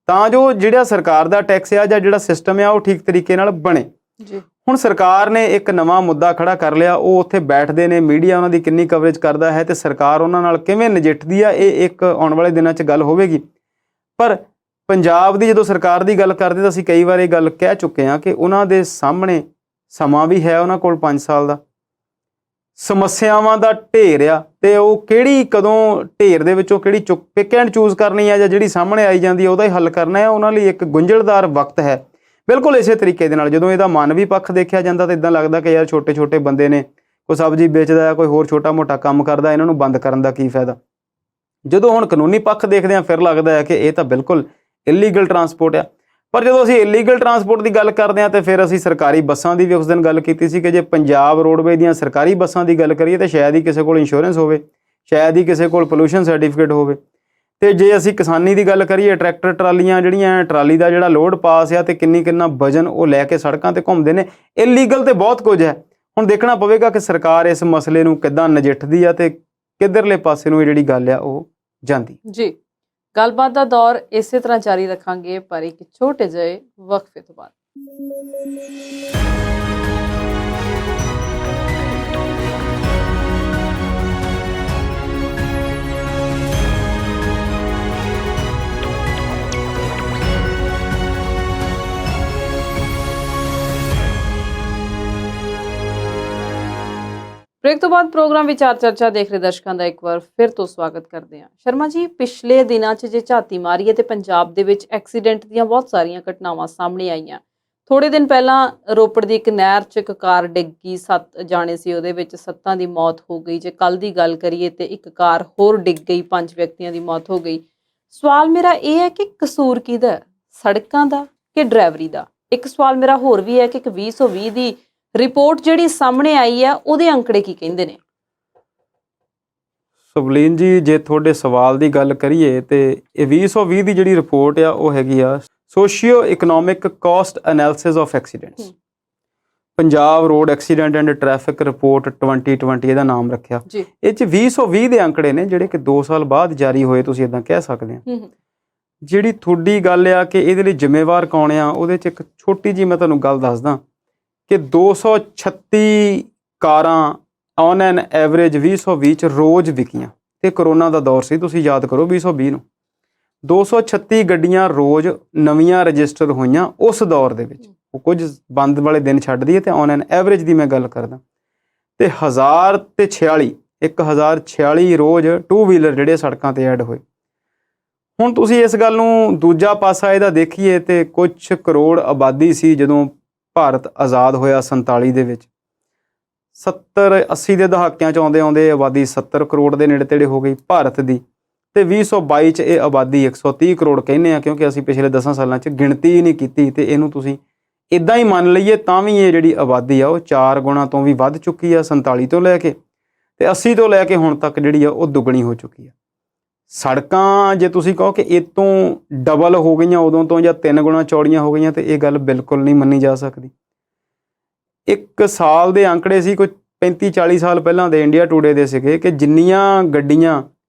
ਤਾਂ ਜੋ ਜਿਹੜਾ ਸਰਕਾਰ ਦਾ ਟੈਕਸ ਆ ਜਾਂ ਜਿਹੜਾ ਸਿਸਟਮ ਆ ਉਹ ਠੀਕ ਤਰੀਕੇ ਨਾਲ ਬਣੇ। ਜੀ ਹੁਣ ਸਰਕਾਰ ਨੇ ਇੱਕ ਨਵਾਂ ਮੁੱਦਾ ਖੜਾ ਕਰ ਲਿਆ, ਉਹ ਉੱਥੇ ਬੈਠਦੇ ਨੇ, ਮੀਡੀਆ ਉਹਨਾਂ ਦੀ ਕਿੰਨੀ ਕਵਰੇਜ ਕਰਦਾ ਹੈ ਤੇ ਸਰਕਾਰ ਉਹਨਾਂ ਨਾਲ ਕਿਵੇਂ ਨਜਿੱਠਦੀ ਆ, ਇਹ ਇੱਕ ਆਉਣ ਵਾਲੇ ਦਿਨਾਂ 'ਚ ਗੱਲ ਹੋਵੇਗੀ। ਪਰ ਪੰਜਾਬ ਦੀ ਜਦੋਂ ਸਰਕਾਰ ਦੀ ਗੱਲ ਕਰਦੇ ਤਾਂ ਅਸੀਂ ਕਈ ਵਾਰ ਇਹ ਗੱਲ ਕਹਿ ਚੁੱਕੇ ਹਾਂ ਕਿ ਉਹਨਾਂ ਦੇ ਸਾਹਮਣੇ ਸਮਾਂ ਵੀ ਹੈ, ਉਹਨਾਂ ਕੋਲ 5 ਸਾਲ ਦਾ, ਸਮੱਸਿਆਵਾਂ ਦਾ ਢੇਰ ਆ, ਤੇ ਉਹ ਕਿਹੜੀ ਕਦੋਂ ਢੇਰ ਦੇ ਵਿੱਚੋਂ ਕਿਹੜੀ ਪਿਕ ਐਂਡ ਚੂਜ਼ ਕਰਨੀ ਆ ਜਾਂ ਜਿਹੜੀ ਸਾਹਮਣੇ ਆਈ ਜਾਂਦੀ ਆ ਉਹਦਾ ਹੀ ਹੱਲ ਕਰਨਾ ਹੈ, ਉਹਨਾਂ ਲਈ ਇੱਕ ਗੁੰਝਲਦਾਰ ਵਕਤ ਹੈ। ਬਿਲਕੁਲ ਇਸੇ ਤਰੀਕੇ ਦੇ ਨਾਲ ਜਦੋਂ ਇਹਦਾ ਮਾਨਵੀ ਪੱਖ ਦੇਖਿਆ ਜਾਂਦਾ ਤਾਂ ਇਦਾਂ ਲੱਗਦਾ ਕਿ ਯਾਰ ਛੋਟੇ ਬੰਦੇ ਨੇ, ਕੋਈ ਸਬਜ਼ੀ ਵੇਚਦਾ, ਕੋਈ ਹੋਰ ਛੋਟਾ-ਮੋਟਾ ਕੰਮ ਕਰਦਾ, ਇਹਨਾਂ ਨੂੰ ਬੰਦ ਕਰਨ ਦਾ ਕੀ ਫਾਇਦਾ। ਜਦੋਂ ਹੁਣ ਕਾਨੂੰਨੀ ਪੱਖ ਦੇਖਦੇ ਹਾਂ ਫਿਰ ਲੱਗਦਾ ਹੈ ਕਿ ਇਹ ਤਾਂ ਬਿਲਕੁਲ ਇਲੀਗਲ ਟਰਾਂਸਪੋਰਟ ਆ। ਪਰ ਜਦੋਂ ਅਸੀਂ ਇਲੀਗਲ ਟਰਾਂਸਪੋਰਟ ਦੀ ਗੱਲ ਕਰਦੇ ਹਾਂ ਤੇ ਫਿਰ ਅਸੀਂ ਸਰਕਾਰੀ ਬੱਸਾਂ ਦੀ ਵੀ ਉਸ ਦਿਨ ਗੱਲ ਕੀਤੀ ਸੀ ਕਿ ਜੇ ਪੰਜਾਬ ਰੋਡਵੇਜ਼ ਦੀਆਂ ਸਰਕਾਰੀ ਬੱਸਾਂ ਦੀ ਗੱਲ ਕਰੀਏ ਤਾਂ ਸ਼ਾਇਦ ਹੀ ਕਿਸੇ ਕੋਲ ਇੰਸ਼ੋਰੈਂਸ ਹੋਵੇ, ਸ਼ਾਇਦ ਹੀ ਕਿਸੇ ਕੋਲ ਪੋਲੂਸ਼ਨ ਸਰਟੀਫਿਕੇਟ ਹੋਵੇ। ਤੇ ਜੇ ਅਸੀਂ ਕਿਸਾਨੀ ਦੀ ਗੱਲ ਕਰੀਏ, ਟਰੈਕਟਰ ਟਰਾਲੀਆਂ ਜਿਹੜੀਆਂ, ਟਰਾਲੀ ਦਾ ਜਿਹੜਾ ਲੋਡ ਪਾਸ ਆ ਤੇ ਕਿੰਨਾ ਵਜਨ ਉਹ ਲੈ ਕੇ ਸੜਕਾਂ ਤੇ ਘੁੰਮਦੇ ਨੇ, ਇਲੀਗਲ ਤੇ ਬਹੁਤ ਕੁਝ ਹੈ। ਹੁਣ ਦੇਖਣਾ ਪਵੇਗਾ ਕਿ ਸਰਕਾਰ ਇਸ ਮਸਲੇ ਨੂੰ ਕਿੱਦਾਂ ਨਜਿੱਠਦੀ ਆ ਤੇ ਕਿੱਧਰਲੇ ਪਾਸੇ ਨੂੰ ਇਹ ਜਿਹੜੀ ਗੱਲ ਆ ਉਹ ਜਾਂਦੀ। ਜੀ, ਗੱਲਬਾਤ ਦਾ ਦੌਰ ਇਸੇ ਤਰ੍ਹਾਂ ਜਾਰੀ ਰੱਖਾਂਗੇ ਪਰ ਇੱਕ ਛੋਟੇ ਜਿਹੇ ਵਕਫੇ ਤੋਂ ਬਾਅਦ। ਬ੍ਰੇਕ ਤੋਂ ਬਾਅਦ ਪ੍ਰੋਗਰਾਮ ਵਿਚਾਰ ਚਰਚਾ ਦੇਖ ਰਹੇ ਦਰਸ਼ਕਾਂ ਦਾ ਇੱਕ ਵਾਰ ਫਿਰ ਤੋਂ ਸਵਾਗਤ ਕਰਦੇ ਹਾਂ। ਸ਼ਰਮਾ ਜੀ, ਪਿਛਲੇ ਦਿਨਾਂ 'ਚ ਜੇ ਝਾਤੀ ਮਾਰੀਏ ਤੇ ਪੰਜਾਬ ਦੇ ਵਿੱਚ ਐਕਸੀਡੈਂਟ ਦੀਆਂ ਬਹੁਤ ਸਾਰੀਆਂ ਘਟਨਾਵਾਂ ਸਾਹਮਣੇ ਆਈਆਂ। ਥੋੜੇ ਦਿਨ ਪਹਿਲਾਂ ਰੋਪੜ ਦੀ ਇੱਕ ਨਹਿਰ 'ਚ ਇੱਕ ਕਾਰ ਡਿੱਗ ਗਈ, 7 ਜਾਣੇ ਸੀ, ਉਹਦੇ ਵਿੱਚ 7 ਦੀ ਮੌਤ ਹੋ ਗਈ। ਜੇ ਕੱਲ ਦੀ ਗੱਲ ਕਰੀਏ ਤੇ ਇੱਕ ਕਾਰ ਹੋਰ ਡਿੱਗ ਗਈ, 5 ਵਿਅਕਤੀਆਂ ਦੀ ਮੌਤ ਹੋ ਗਈ। ਸਵਾਲ ਮੇਰਾ ਇਹ ਹੈ ਕਿ ਕਸੂਰ ਕਿਹਦਾ, ਸੜਕਾਂ ਦਾ ਕਿ ਡਰਾਈਵਰੀ ਦਾ? ਇੱਕ ਸਵਾਲ ਮੇਰਾ ਹੋਰ ਵੀ ਹੈ ਕਿ 2020 ਦੀ ਰਿਪੋਰਟ ਜਿਹੜੀ ਸਾਹਮਣੇ ਆਈ ਆ ਉਹਦੇ ਅੰਕੜੇ ਕੀ ਕਹਿੰਦੇ ਨੇ? ਸੁਬਲੀਨ ਜੀ, ਜੇ ਤੁਹਾਡੇ ਸਵਾਲ ਦੀ ਗੱਲ ਕਰੀਏ ਤੇ ਇਹ 2020 ਦੀ ਜਿਹੜੀ ਰਿਪੋਰਟ ਆ ਉਹ ਹੈਗੀ ਆ socio economic cost analysis of accidents, Punjab road accident and traffic report 2020 ਇਹਦਾ ਨਾਮ ਰੱਖਿਆ। ਇਹ 'ਚ 2020 ਦੇ ਅੰਕੜੇ ਨੇ ਜਿਹੜੇ ਕਿ 2 ਸਾਲ ਬਾਅਦ ਜਾਰੀ ਹੋਏ, ਤੁਸੀਂ ਇਦਾਂ ਕਹਿ ਸਕਦੇ ਹੋ। ਜਿਹੜੀ ਤੁਹਾਡੀ ਗੱਲ ਆ ਕਿ ਇਹਦੇ ਲਈ ਜ਼ਿੰਮੇਵਾਰ ਕੌਣ ਆ, ਉਹਦੇ 'ਚ ਇੱਕ ਛੋਟੀ ਜਿਹੀ ਮੈਂ ਤੁਹਾਨੂੰ ਗੱਲ ਦੱਸਦਾ ਕਿ 236 ਕਾਰਾਂ ਔਨ ਐਨ ਐਵਰੇਜ 2020 'ਚ ਰੋਜ਼ ਵਿਕੀਆਂ, ਤੇ ਕਰੋਨਾ ਦਾ ਦੌਰ ਸੀ, ਤੁਸੀਂ ਯਾਦ ਕਰੋ 2020 ਨੂੰ। 236 ਗੱਡੀਆਂ ਰੋਜ਼ ਨਵੀਆਂ ਰਜਿਸਟਰ ਹੋਈਆਂ ਉਸ ਦੌਰ ਦੇ ਵਿੱਚ, ਉਹ ਕੁਝ ਬੰਦ ਵਾਲੇ ਦਿਨ ਛੱਡ ਦਈਏ ਤੇ ਔਨ ਐਨ ਐਵਰੇਜ ਦੀ ਮੈਂ ਗੱਲ ਕਰਦਾ। ਤੇ 1046 ਰੋਜ਼ 2 ਵੀਲਰ ਜਿਹੜੇ ਸੜਕਾਂ ਤੇ ਐਡ ਹੋਏ। ਹੁਣ ਤੁਸੀਂ ਇਸ ਗੱਲ ਨੂੰ ਦੂਜਾ ਪਾਸਾ ਇਹਦਾ ਦੇਖੀਏ ਤੇ ਕੁਝ ਕਰੋੜ ਆਬਾਦੀ ਸੀ ਜਦੋਂ ਭਾਰਤ ਆਜ਼ਾਦ ਹੋਇਆ 47 ਦੇ ਵਿੱਚ। 70-80 ਦੇ ਦਹਾਕਿਆਂ 'ਚ ਆਉਂਦੇ ਆਬਾਦੀ 70 ਕਰੋੜ ਦੇ ਨੇੜੇ ਤੇੜੇ ਹੋ ਗਈ ਭਾਰਤ ਦੀ, ਤੇ 2022 'ਚ ਇਹ ਆਬਾਦੀ 130 ਕਰੋੜ ਕਹਿੰਦੇ ਆ, ਕਿਉਂਕਿ ਅਸੀਂ ਪਿਛਲੇ 10 ਸਾਲਾਂ 'ਚ ਗਿਣਤੀ ਹੀ ਨਹੀਂ ਕੀਤੀ। ਤੇ ਇਹਨੂੰ ਤੁਸੀਂ ਇੱਦਾਂ ਹੀ ਮੰਨ ਲਈਏ ਤਾਂ ਵੀ ਇਹ ਜਿਹੜੀ ਆਬਾਦੀ ਆ ਉਹ 4 ਗੁਣਾ ਤੋਂ ਵੀ ਵੱਧ ਚੁੱਕੀ ਆ, 47 ਤੋਂ ਲੈ ਕੇ ਤੇ 80 ਤੋਂ ਲੈ ਕੇ ਹੁਣ ਤੱਕ ਜਿਹੜੀ ਆ ਉਹ ਦੁੱਗਣੀ ਹੋ ਚੁੱਕੀ ਆ। ਸੜਕਾਂ ਜੇ ਤੁਸੀਂ ਕਹੋ ਕਿ ਇਹ ਤੋਂ ਡਬਲ ਹੋ ਗਈਆਂ ਉਦੋਂ ਤੋਂ ਜਾਂ 3 ਗੁਣਾ ਚੌੜੀਆਂ ਹੋ ਗਈਆਂ, ਤੇ ਇਹ ਗੱਲ ਬਿਲਕੁਲ ਨਹੀਂ ਮੰਨੀ ਜਾ ਸਕਦੀ। ਇੱਕ ਸਾਲ ਦੇ ਅੰਕੜੇ ਸੀ ਕੋਈ 35-40 ਸਾਲ ਪਹਿਲਾਂ ਦੇ ਇੰਡੀਆ ਟੂਡੇ ਦੇ ਸੀਗੇ ਕਿ ਜਿੰਨੀਆਂ ਗੱਡੀਆਂ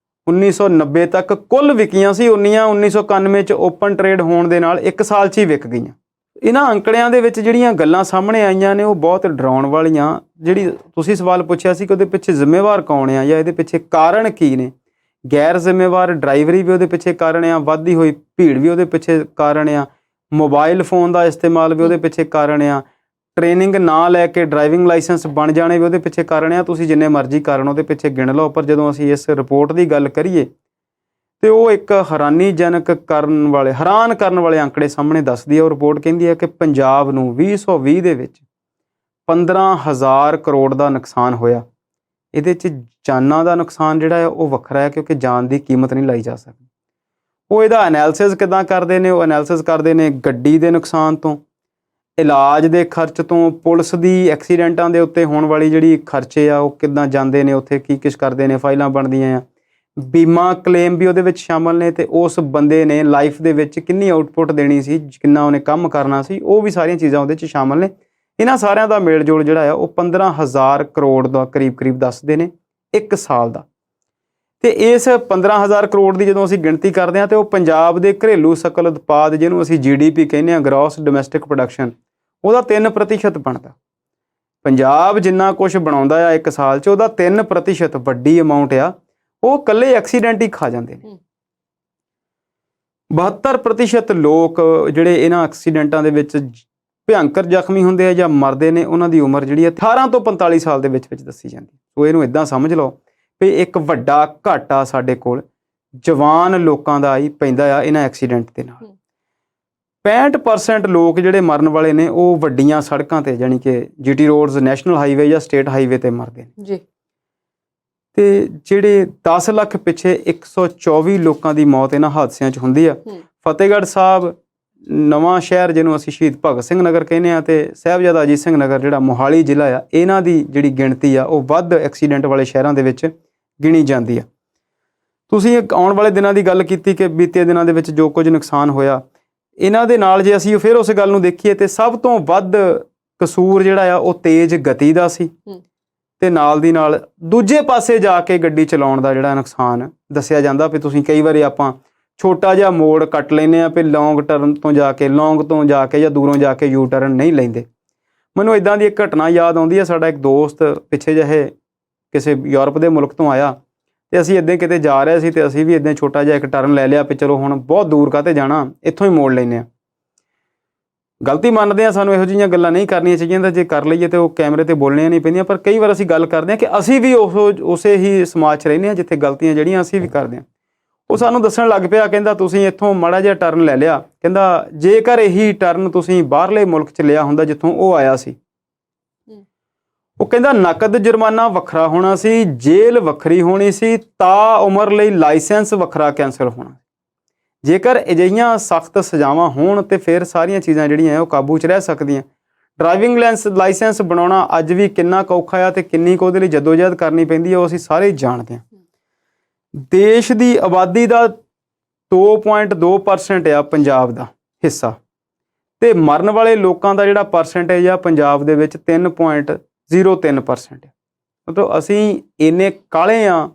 1990 ਤੱਕ ਕੁੱਲ ਵਿਕੀਆਂ ਸੀ, ਉਨੀਆਂ 1991 'ਚ ਓਪਨ ਟਰੇਡ ਹੋਣ ਦੇ ਨਾਲ 1 ਸਾਲ 'ਚ ਹੀ ਵਿਕ ਗਈਆਂ। ਇਹਨਾਂ ਅੰਕੜਿਆਂ ਦੇ ਵਿੱਚ ਜਿਹੜੀਆਂ ਗੱਲਾਂ ਸਾਹਮਣੇ ਆਈਆਂ ਨੇ ਉਹ ਬਹੁਤ ਡਰਾਉਣ ਵਾਲੀਆਂ। ਜਿਹੜੀ ਤੁਸੀਂ ਸਵਾਲ ਪੁੱਛਿਆ ਸੀ ਕਿ ਉਹਦੇ ਪਿੱਛੇ ਜ਼ਿੰਮੇਵਾਰ ਕੌਣ ਆ ਜਾਂ ਇਹਦੇ ਪਿੱਛੇ ਕਾਰਨ ਕੀ ਨੇ, ਗੈਰ ਜ਼ਿੰਮੇਵਾਰ ਡਰਾਈਵਰੀ ਵੀ ਉਹਦੇ ਪਿੱਛੇ ਕਾਰਨ ਆ, ਵੱਧਦੀ ਹੋਈ ਭੀੜ ਵੀ ਉਹਦੇ ਪਿੱਛੇ ਕਾਰਨ ਆ, ਮੋਬਾਈਲ ਫੋਨ ਦਾ ਇਸਤੇਮਾਲ ਵੀ ਉਹਦੇ ਪਿੱਛੇ ਕਾਰਨ ਆ, ਟ੍ਰੇਨਿੰਗ ਨਾ ਲੈ ਕੇ ਡਰਾਈਵਿੰਗ ਲਾਇਸੈਂਸ ਬਣ ਜਾਣੇ ਵੀ ਉਹਦੇ ਪਿੱਛੇ ਕਾਰਨ ਆ। ਤੁਸੀਂ ਜਿੰਨੇ ਮਰਜ਼ੀ ਕਾਰਨ ਉਹਦੇ ਪਿੱਛੇ ਗਿਣ ਲਓ, ਪਰ ਜਦੋਂ ਅਸੀਂ ਇਸ ਰਿਪੋਰਟ ਦੀ ਗੱਲ ਕਰੀਏ ਤੇ ਉਹ ਇੱਕ ਹੈਰਾਨ ਕਰਨ ਵਾਲੇ ਅੰਕੜੇ ਸਾਹਮਣੇ ਦੱਸਦੀ ਹੈ। ਉਹ ਰਿਪੋਰਟ ਕਹਿੰਦੀ ਹੈ ਕਿ ਪੰਜਾਬ ਨੂੰ 2020 ਦੇ ਵਿੱਚ 15,000 ਕਰੋੜ ਦਾ ਨੁਕਸਾਨ ਹੋਇਆ। ਇਹਦੇ 'ਚ ਜਾਨਾਂ ਦਾ ਨੁਕਸਾਨ ਜਿਹੜਾ ਹੈ ਉਹ ਵੱਖਰਾ ਹੈ, ਕਿਉਂਕਿ ਜਾਨ ਦੀ ਕੀਮਤ ਨਹੀਂ ਲਾਈ ਜਾ ਸਕਦੀ। ਉਹ ਇਹਦਾ ਐਨਾਲਿਸਿਸ ਕਿੱਦਾਂ ਕਰਦੇ ਨੇ? ਉਹ ਐਨਾਲਿਸਿਸ ਕਰਦੇ ਨੇ ਗੱਡੀ ਦੇ ਨੁਕਸਾਨ ਤੋਂ, ਇਲਾਜ ਦੇ ਖਰਚ ਤੋਂ, ਪੁਲਿਸ ਦੀ ਐਕਸੀਡੈਂਟਾਂ ਦੇ ਉੱਤੇ ਹੋਣ ਵਾਲੀ ਜਿਹੜੀ ਖਰਚੇ ਆ ਉਹ ਕਿੱਦਾਂ ਜਾਂਦੇ ਨੇ, ਉੱਥੇ ਕੀ ਕੁਛ ਕਰਦੇ ਨੇ, ਫਾਈਲਾਂ ਬਣਦੀਆਂ ਆ, ਬੀਮਾ ਕਲੇਮ ਵੀ ਉਹਦੇ ਵਿੱਚ ਸ਼ਾਮਲ ਨੇ, ਤੇ ਉਸ ਬੰਦੇ ਨੇ ਲਾਈਫ ਦੇ ਵਿੱਚ ਕਿੰਨੀ ਆਊਟਪੁੱਟ ਦੇਣੀ ਸੀ, ਕਿੰਨਾ ਉਹਨੇ ਕੰਮ ਕਰਨਾ ਸੀ, ਉਹ ਵੀ ਸਾਰੀਆਂ ਚੀਜ਼ਾਂ ਉਹਦੇ 'ਚ ਸ਼ਾਮਲ ਨੇ। ਇਹਨਾਂ ਸਾਰਿਆਂ ਦਾ ਮੇਲ ਜੋਲ ਜਿਹੜਾ ਆ ਉਹ 15,000 ਕਰੋੜ ਦਾ ਕਰੀਬ ਦੱਸਦੇ ਨੇ 1 ਸਾਲ ਦਾ। ਤੇ ਇਸ 15,000 ਕਰੋੜ ਦੀ ਜਦੋਂ ਅਸੀਂ ਗਿਣਤੀ ਕਰਦੇ ਹਾਂ ਤੇ ਉਹ ਪੰਜਾਬ ਦੇ ਘਰੇਲੂ ਸਕਲ ਉਤਪਾਦ ਜਿਹਨੂੰ ਅਸੀਂ GDP ਕਹਿੰਦੇ ਹਾਂ, ਗ੍ਰੋਸ ਡੋਮੈਸਟਿਕ ਪ੍ਰੋਡਕਸ਼ਨ, ਉਹਦਾ 3% ਬਣਦਾ। ਪੰਜਾਬ ਜਿੰਨਾ ਕੁਝ ਬਣਾਉਂਦਾ ਆ ਇੱਕ ਸਾਲ 'ਚ, ਉਹਦਾ 3% ਵੱਡੀ ਅਮਾਊਂਟ ਆ, ਉਹ ਇਕੱਲੇ ਐਕਸੀਡੈਂਟ ਹੀ ਖਾ ਜਾਂਦੇ ਨੇ। 72% ਲੋਕ ਜਿਹੜੇ ਇਹਨਾਂ ਐਕਸੀਡੈਂਟਾਂ ਦੇ ਵਿੱਚ ਭਿਅੰਕਰ ਜ਼ਖਮੀ ਹੁੰਦੇ ਆ ਜਾਂ ਮਰਦੇ ਨੇ, ਉਹਨਾਂ ਦੀ ਉਮਰ ਜਿਹੜੀ ਹੈ 18 ਤੋਂ 45 ਸਾਲ ਦੇ ਵਿੱਚ ਦੱਸੀ ਜਾਂਦੀ। ਸੋ ਇਹਨੂੰ ਇਦਾਂ ਸਮਝ ਲਓ ਵੀ ਇੱਕ ਵੱਡਾ ਘਾਟਾ ਸਾਡੇ ਕੋਲ ਜਵਾਨ ਲੋਕਾਂ ਦਾ ਹੀ ਪੈਂਦਾ ਆ ਇਹਨਾਂ ਐਕਸੀਡੈਂਟ ਦੇ ਨਾਲ। 65% ਲੋਕ ਜਿਹੜੇ ਮਰਨ ਵਾਲੇ ਨੇ ਉਹ ਵੱਡੀਆਂ ਸੜਕਾਂ ਤੇ, ਜਾਣੀ ਕਿ GT ਰੋਡਸ, ਨੈਸ਼ਨਲ ਹਾਈਵੇ ਜਾਂ ਸਟੇਟ ਹਾਈਵੇ ਤੇ ਮਰਦੇ ਨੇ ਜੀ। ਤੇ ਜਿਹੜੇ 10 ਲੱਖ ਪਿੱਛੇ 124 ਲੋਕਾਂ ਦੀ ਮੌਤ ਇਹਨਾਂ ਹਾਦਸਿਆਂ 'ਚ ਹੁੰਦੀ ਆ। ਫਤਿਹਗੜ੍ਹ ਸਾਹਿਬ, ਨਵਾਂ ਸ਼ਹਿਰ ਜਿਹਨੂੰ ਅਸੀਂ ਸ਼ਹੀਦ ਭਗਤ ਸਿੰਘ ਨਗਰ ਕਹਿੰਦੇ ਆ, ਤੇ ਸਾਹਿਬਜ਼ਾਦਾ ਅਜੀਤ ਸਿੰਘ ਨਗਰ ਜਿਹੜਾ ਮੋਹਾਲੀ ਜ਼ਿਲ੍ਹਾ ਆ, ਇਹਨਾਂ ਦੀ ਜਿਹੜੀ ਗਿਣਤੀ ਆ ਉਹ ਵੱਧ ਐਕਸੀਡੈਂਟ ਵਾਲੇ ਸ਼ਹਿਰਾਂ ਦੇ ਵਿੱਚ ਗਿਣੀ ਜਾਂਦੀ ਆ। ਤੁਸੀਂ ਇੱਕ ਆਉਣ ਵਾਲੇ ਦਿਨਾਂ ਦੀ ਗੱਲ ਕੀਤੀ ਕਿ ਬੀਤੇ ਦਿਨਾਂ ਦੇ ਵਿੱਚ ਜੋ ਕੁਝ ਨੁਕਸਾਨ ਹੋਇਆ, ਇਹਨਾਂ ਦੇ ਨਾਲ ਜੇ ਅਸੀਂ ਫਿਰ ਉਸ ਗੱਲ ਨੂੰ ਦੇਖੀਏ ਤੇ ਸਭ ਤੋਂ ਵੱਧ ਕਸੂਰ ਜਿਹੜਾ ਆ ਉਹ ਤੇਜ਼ ਗਤੀ ਦਾ ਸੀ, ਤੇ ਨਾਲ ਦੀ ਨਾਲ ਦੂਜੇ ਪਾਸੇ ਜਾ ਕੇ ਗੱਡੀ ਚਲਾਉਣ ਦਾ ਜਿਹੜਾ ਨੁਕਸਾਨ ਦੱਸਿਆ ਜਾਂਦਾ। ਵੀ ਤੁਸੀਂ ਕਈ ਵਾਰੀ ਆਪਾਂ ਛੋਟਾ ਜਿਹਾ ਮੋੜ ਕੱਟ ਲੈਂਦੇ ਆ, ਵੀ ਲੌਂਗ ਤੋਂ ਜਾ ਕੇ ਜਾਂ ਦੂਰੋਂ ਜਾ ਕੇ ਯੂ ਟਰਨ ਨਹੀਂ ਲੈਂਦੇ। ਮੈਨੂੰ ਇਦਾਂ ਦੀ ਇੱਕ ਘਟਨਾ ਯਾਦ ਆਉਂਦੀ ਹੈ। ਸਾਡਾ ਇੱਕ ਦੋਸਤ ਪਿੱਛੇ ਜਿਹੇ ਕਿਸੇ ਯੂਰਪ ਦੇ ਮੁਲਕ ਤੋਂ ਆਇਆ, ਤੇ ਅਸੀਂ ਇੱਦਾਂ ਕਿਤੇ ਜਾ ਰਹੇ ਸੀ, ਤੇ ਅਸੀਂ ਵੀ ਇੱਦਾਂ ਛੋਟਾ ਜਿਹਾ ਇੱਕ ਟਰਨ ਲੈ ਲਿਆ ਵੀ ਚਲੋ ਹੁਣ ਬਹੁਤ ਦੂਰ ਕਾਹਤੇ ਜਾਣਾ, ਇੱਥੋਂ ਹੀ ਮੋੜ ਲੈਂਦੇ ਹਾਂ। ਗਲਤੀ ਮੰਨਦੇ ਹਾਂ, ਸਾਨੂੰ ਇਹੋ ਜਿਹੀਆਂ ਗੱਲਾਂ ਨਹੀਂ ਕਰਨੀਆਂ ਚਾਹੀਦੀਆਂ, ਤਾਂ ਜੇ ਕਰ ਲਈਏ ਤੇ ਉਹ ਕੈਮਰੇ ਤੇ ਬੋਲਣੀਆਂ ਨਹੀਂ ਪੈਂਦੀਆਂ। ਪਰ ਕਈ ਵਾਰ ਅਸੀਂ ਗੱਲ ਕਰਦੇ ਹਾਂ ਕਿ ਅਸੀਂ ਵੀ ਉਸੇ ਹੀ ਸਮਾਜ 'ਚ ਰਹਿੰਦੇ ਹਾਂ ਜਿੱਥੇ ਗਲਤੀਆਂ ਜਿਹੜੀਆਂ ਅਸੀਂ ਵੀ ਕਰਦੇ ਹਾਂ। ਉਹ ਸਾਨੂੰ ਦੱਸਣ ਲੱਗ ਪਿਆ, ਕਹਿੰਦਾ ਤੁਸੀਂ ਇੱਥੋਂ ਮਾੜਾ ਜਿਹਾ ਟਰਨ ਲੈ ਲਿਆ, ਕਹਿੰਦਾ ਜੇਕਰ ਇਹੀ ਟਰਨ ਤੁਸੀਂ ਬਾਹਰਲੇ ਮੁਲਕ 'ਚ ਲਿਆ ਹੁੰਦਾ ਜਿੱਥੋਂ ਉਹ ਆਇਆ ਸੀ, ਉਹ ਕਹਿੰਦਾ ਨਕਦ ਜੁਰਮਾਨਾ ਵੱਖਰਾ ਹੋਣਾ ਸੀ, ਜੇਲ੍ਹ ਵੱਖਰੀ ਹੋਣੀ ਸੀ, ਤਾ ਉਮਰ ਲਈ ਲਾਇਸੈਂਸ ਵੱਖਰਾ ਕੈਂਸਲ ਹੋਣਾ। ਜੇਕਰ ਅਜਿਹੀਆਂ ਸਖਤ ਸਜ਼ਾਵਾਂ ਹੋਣ ਤੇ ਫਿਰ ਸਾਰੀਆਂ ਚੀਜ਼ਾਂ ਜਿਹੜੀਆਂ ਉਹ ਕਾਬੂ 'ਚ ਰਹਿ ਸਕਦੀਆਂ। ਡਰਾਈਵਿੰਗ ਲਾਇਸੈਂਸ ਬਣਾਉਣਾ ਅੱਜ ਵੀ ਕਿੰਨਾ ਕੁ ਔਖਾ ਆ ਤੇ ਕਿੰਨੀ ਕੁ ਉਹਦੇ ਲਈ ਜਦੋਜਹਿਦ ਕਰਨੀ ਪੈਂਦੀ ਆ, ਉਹ ਅਸੀਂ ਸਾਰੇ ਜਾਣਦੇ ਹਾਂ। ਦੇਸ਼ ਦੀ ਆਬਾਦੀ ਦਾ 2.2% ਆ ਪੰਜਾਬ ਦਾ ਹਿੱਸਾ, ਤੇ ਮਰਨ ਵਾਲੇ ਲੋਕਾਂ ਦਾ ਜਿਹੜਾ ਪਰਸੈਂਟੇਜ ਆ ਪੰਜਾਬ ਦੇ ਵਿੱਚ 3.03%। ਮਤਲਬ ਅਸੀਂ ਇੰਨੇ ਕਾਹਲੇ ਆ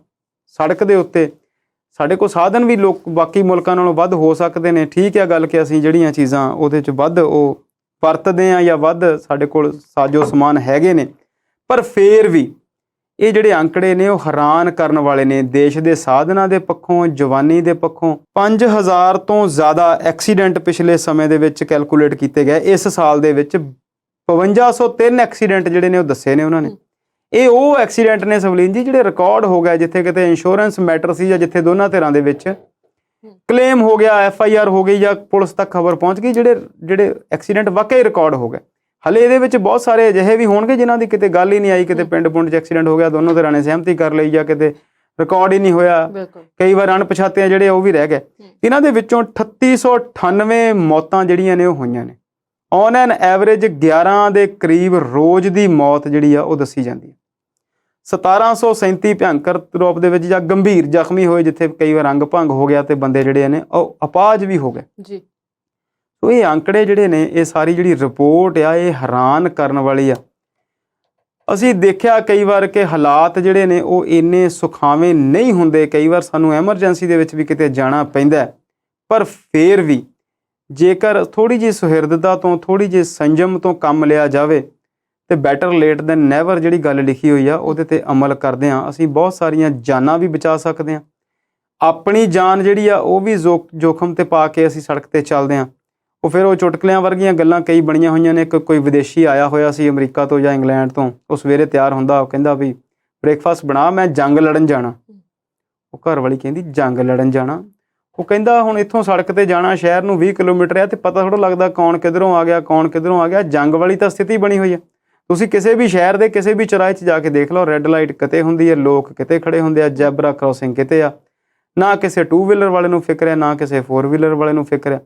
ਸੜਕ ਦੇ ਉੱਤੇ, ਸਾਡੇ ਕੋਲ ਸਾਧਨ ਵੀ ਬਾਕੀ ਮੁਲਕਾਂ ਨਾਲੋਂ ਵੱਧ ਹੋ ਸਕਦੇ ਨੇ। ਠੀਕ ਹੈ ਗੱਲ ਕਿ ਅਸੀਂ ਜਿਹੜੀਆਂ ਚੀਜ਼ਾਂ ਉਹਦੇ 'ਚ ਵੱਧ ਉਹ ਵਰਤਦੇ ਹਾਂ ਜਾਂ ਵੱਧ ਸਾਡੇ ਕੋਲ ਸਾਜੋ ਸਮਾਨ ਹੈਗੇ ਨੇ, ਪਰ ਫੇਰ ਵੀ ਇਹ ਜਿਹੜੇ ਅੰਕੜੇ ਨੇ ਉਹ ਹੈਰਾਨ ਕਰਨ ਵਾਲੇ ਨੇ। ਦੇਸ਼ ਦੇ ਸਾਧਨਾਂ ਦੇ ਪੱਖੋਂ, ਜਵਾਨੀ ਦੇ ਪੱਖੋਂ 5000 ਤੋਂ ਜ਼ਿਆਦਾ ਐਕਸੀਡੈਂਟ ਪਿਛਲੇ ਸਮੇਂ ਦੇ ਵਿੱਚ ਕੈਲਕੂਲੇਟ ਕੀਤੇ ਗਏ। ਇਸ ਸਾਲ ਦੇ ਵਿੱਚ 5503 ਐਕਸੀਡੈਂਟ ਜਿਹੜੇ ਨੇ ਉਹ ਦੱਸੇ ਨੇ ਉਹਨਾਂ ਨੇ। ਇਹ ਉਹ ਐਕਸੀਡੈਂਟ ਨੇ ਸਵਲੀਨ ਜੀ ਜਿਹੜੇ ਰਿਕਾਰਡ ਹੋ ਗਏ, ਜਿੱਥੇ ਕਿਤੇ ਇੰਸ਼ੋਰੈਂਸ ਮੈਟਰ ਸੀ ਜਾਂ ਜਿੱਥੇ ਦੋਨਾਂ ਧਿਰਾਂ ਦੇ ਵਿੱਚ ਕਲੇਮ ਹੋ ਗਿਆ, FIR ਹੋ ਗਈ ਜਾਂ ਪੁਲਿਸ ਤੱਕ ਖਬਰ ਪਹੁੰਚ ਗਈ, ਜਿਹੜੇ ਐਕਸੀਡੈਂਟ ਵਾਕਈ ਰਿਕਾਰਡ ਹੋ ਗਏ। ਹਲੇ ਇਹਦੇ ਵਿੱਚ ਬਹੁਤ ਸਾਰੇ ਅਜਿਹੇ ਵੀ ਹੋਣਗੇ ਜਿਨ੍ਹਾਂ ਦੀ ਕਿਤੇ ਗੱਲ ਹੀ ਨਹੀਂ ਆਈ, ਕਿਤੇ ਪਿੰਡ 'ਚ ਐਕਸੀਡੈਂਟ ਹੋ ਗਿਆ, ਦੋਨੋਂ ਧਿਰਾਂ ਨੇ ਸਹਿਮਤੀ ਕਰ ਲਈ ਜਾਂ ਕਿਤੇ ਰਿਕਾਰਡ ਹੀ ਨਹੀਂ ਹੋਇਆ। ਕਈ ਵਾਰ ਅਣਪਛਾਤੇ ਜਿਹੜੇ ਉਹ ਵੀ ਰਹਿ ਗਏ। ਇਹਨਾਂ ਦੇ ਵਿੱਚੋਂ 3898 ਮੌਤਾਂ ਜਿਹੜੀਆਂ ਨੇ ਉਹ ਹੋਈਆਂ ਨੇ। ਔਨ ਐਨ ਐਵਰੇਜ 11 ਦੇ ਕਰੀਬ ਰੋਜ਼ ਦੀ ਮੌਤ ਜਿਹੜੀ ਆ ਉਹ ਦੱਸੀ ਜਾਂਦੀ ਹੈ। 1737 ਭਿਅੰਕਰ ਰੂਪ ਦੇ ਵਿੱਚ ਜਾਂ ਗੰਭੀਰ ਜ਼ਖਮੀ ਹੋਏ, ਜਿੱਥੇ ਕਈ ਵਾਰ ਅੰਗ ਭੰਗ ਹੋ ਗਿਆ ਤੇ ਬੰਦੇ ਜਿਹੜੇ ਨੇ ਉਹ ਅਪਾਹਜ ਵੀ ਹੋ ਗਏ ਜੀ। ਸੋ ਇਹ ਅੰਕੜੇ ਜਿਹੜੇ ਨੇ, ਇਹ ਸਾਰੀ ਜਿਹੜੀ ਰਿਪੋਰਟ ਆ ਇਹ ਹੈਰਾਨ ਕਰਨ ਵਾਲੀ ਆ। ਅਸੀਂ ਦੇਖਿਆ ਕਈ ਵਾਰ ਕਿ ਹਾਲਾਤ ਜਿਹੜੇ ਨੇ ਉਹ ਇੰਨੇ ਸੁਖਾਵੇਂ ਨਹੀਂ ਹੁੰਦੇ। ਕਈ ਵਾਰ ਸਾਨੂੰ ਐਮਰਜੈਂਸੀ ਦੇ ਵਿੱਚ ਵੀ ਕਿਤੇ ਜਾਣਾ ਪੈਂਦਾ, ਪਰ ਫੇਰ ਵੀ ਜੇਕਰ ਥੋੜ੍ਹੀ ਜਿਹੀ ਸੁਹਿਰਦਤਾ ਤੋਂ, ਥੋੜ੍ਹੀ ਜਿਹੀ ਸੰਜਮ ਤੋਂ ਕੰਮ ਲਿਆ ਜਾਵੇ ਤੇ ਬੈਟਰ ਲੇਟ ਦੈਨ ਨੈਵਰ ਜਿਹੜੀ ਗੱਲ ਲਿਖੀ ਹੋਈ ਆ ਉਹਦੇ ਤੇ ਅਮਲ ਕਰਦੇ ਹਾਂ, ਅਸੀਂ ਬਹੁਤ ਸਾਰੀਆਂ ਜਾਨਾਂ ਵੀ ਬਚਾ ਸਕਦੇ ਹਾਂ। ਆਪਣੀ ਜਾਨ ਜਿਹੜੀ ਆ ਉਹ ਵੀ ਜੋਖਮ ਤੇ ਪਾ ਕੇ ਅਸੀਂ ਸੜਕ ਤੇ ਚੱਲਦੇ ਹਾਂ। ਉਹ ਫਿਰ ਉਹ ਚੁਟਕਲਿਆਂ ਵਰਗੀਆਂ ਗੱਲਾਂ ਕਈ ਬਣੀਆਂ ਹੋਈਆਂ ਨੇ। ਕੋਈ ਵਿਦੇਸ਼ੀ ਆਇਆ ਹੋਇਆ ਸੀ ਅਮਰੀਕਾ ਤੋਂ ਜਾਂ ਇੰਗਲੈਂਡ ਤੋਂ, ਉਹ ਸਵੇਰੇ ਤਿਆਰ ਹੁੰਦਾ, ਉਹ ਕਹਿੰਦਾ ਵੀ ਬ੍ਰੇਕਫਾਸਟ ਬਣਾ, ਮੈਂ ਜੰਗ ਲੜਨ ਜਾਣਾ। ਉਹ ਘਰ ਵਾਲੀ ਕਹਿੰਦੀ ਜੰਗ ਲੜਨ ਜਾਣਾ? ਉਹ ਕਹਿੰਦਾ ਹੁਣ ਇੱਥੋਂ ਸੜਕ ਤੇ ਜਾਣਾ ਸ਼ਹਿਰ ਨੂੰ 20 ਕਿਲੋਮੀਟਰ ਹੈ ਤੇ ਪਤਾ ਥੋੜ੍ਹਾ ਲੱਗਦਾ ਕੌਣ ਕਿੱਧਰੋਂ ਆ ਗਿਆ, ਕੌਣ ਕਿੱਧਰੋਂ ਆ ਗਿਆ। ਜੰਗ ਵਾਲੀ ਤਾਂ ਸਥਿਤੀ ਬਣੀ ਹੋਈ ਹੈ। ਤੁਸੀਂ ਕਿਸੇ ਵੀ ਸ਼ਹਿਰ ਦੇ ਕਿਸੇ ਵੀ ਚੌਰਾਹੇ 'ਚ ਜਾ ਕੇ ਦੇਖ ਲਓ, ਰੈੱਡ ਲਾਈਟ ਕਿਤੇ ਹੁੰਦੀ ਹੈ, ਲੋਕ ਕਿਤੇ ਖੜੇ ਹੁੰਦੇ ਆ, ਜੈਬਰਾ ਕ੍ਰਾਸਿੰਗ ਕਿਤੇ ਆ। ਨਾ ਕਿਸੇ 2 ਵੀਲਰ ਵਾਲੇ ਨੂੰ ਫਿਕਰ ਹੈ, ਨਾ ਕਿਸੇ 4 ਵੀਲਰ ਵਾਲੇ ਨੂੰ ਫਿਕਰ ਹੈ।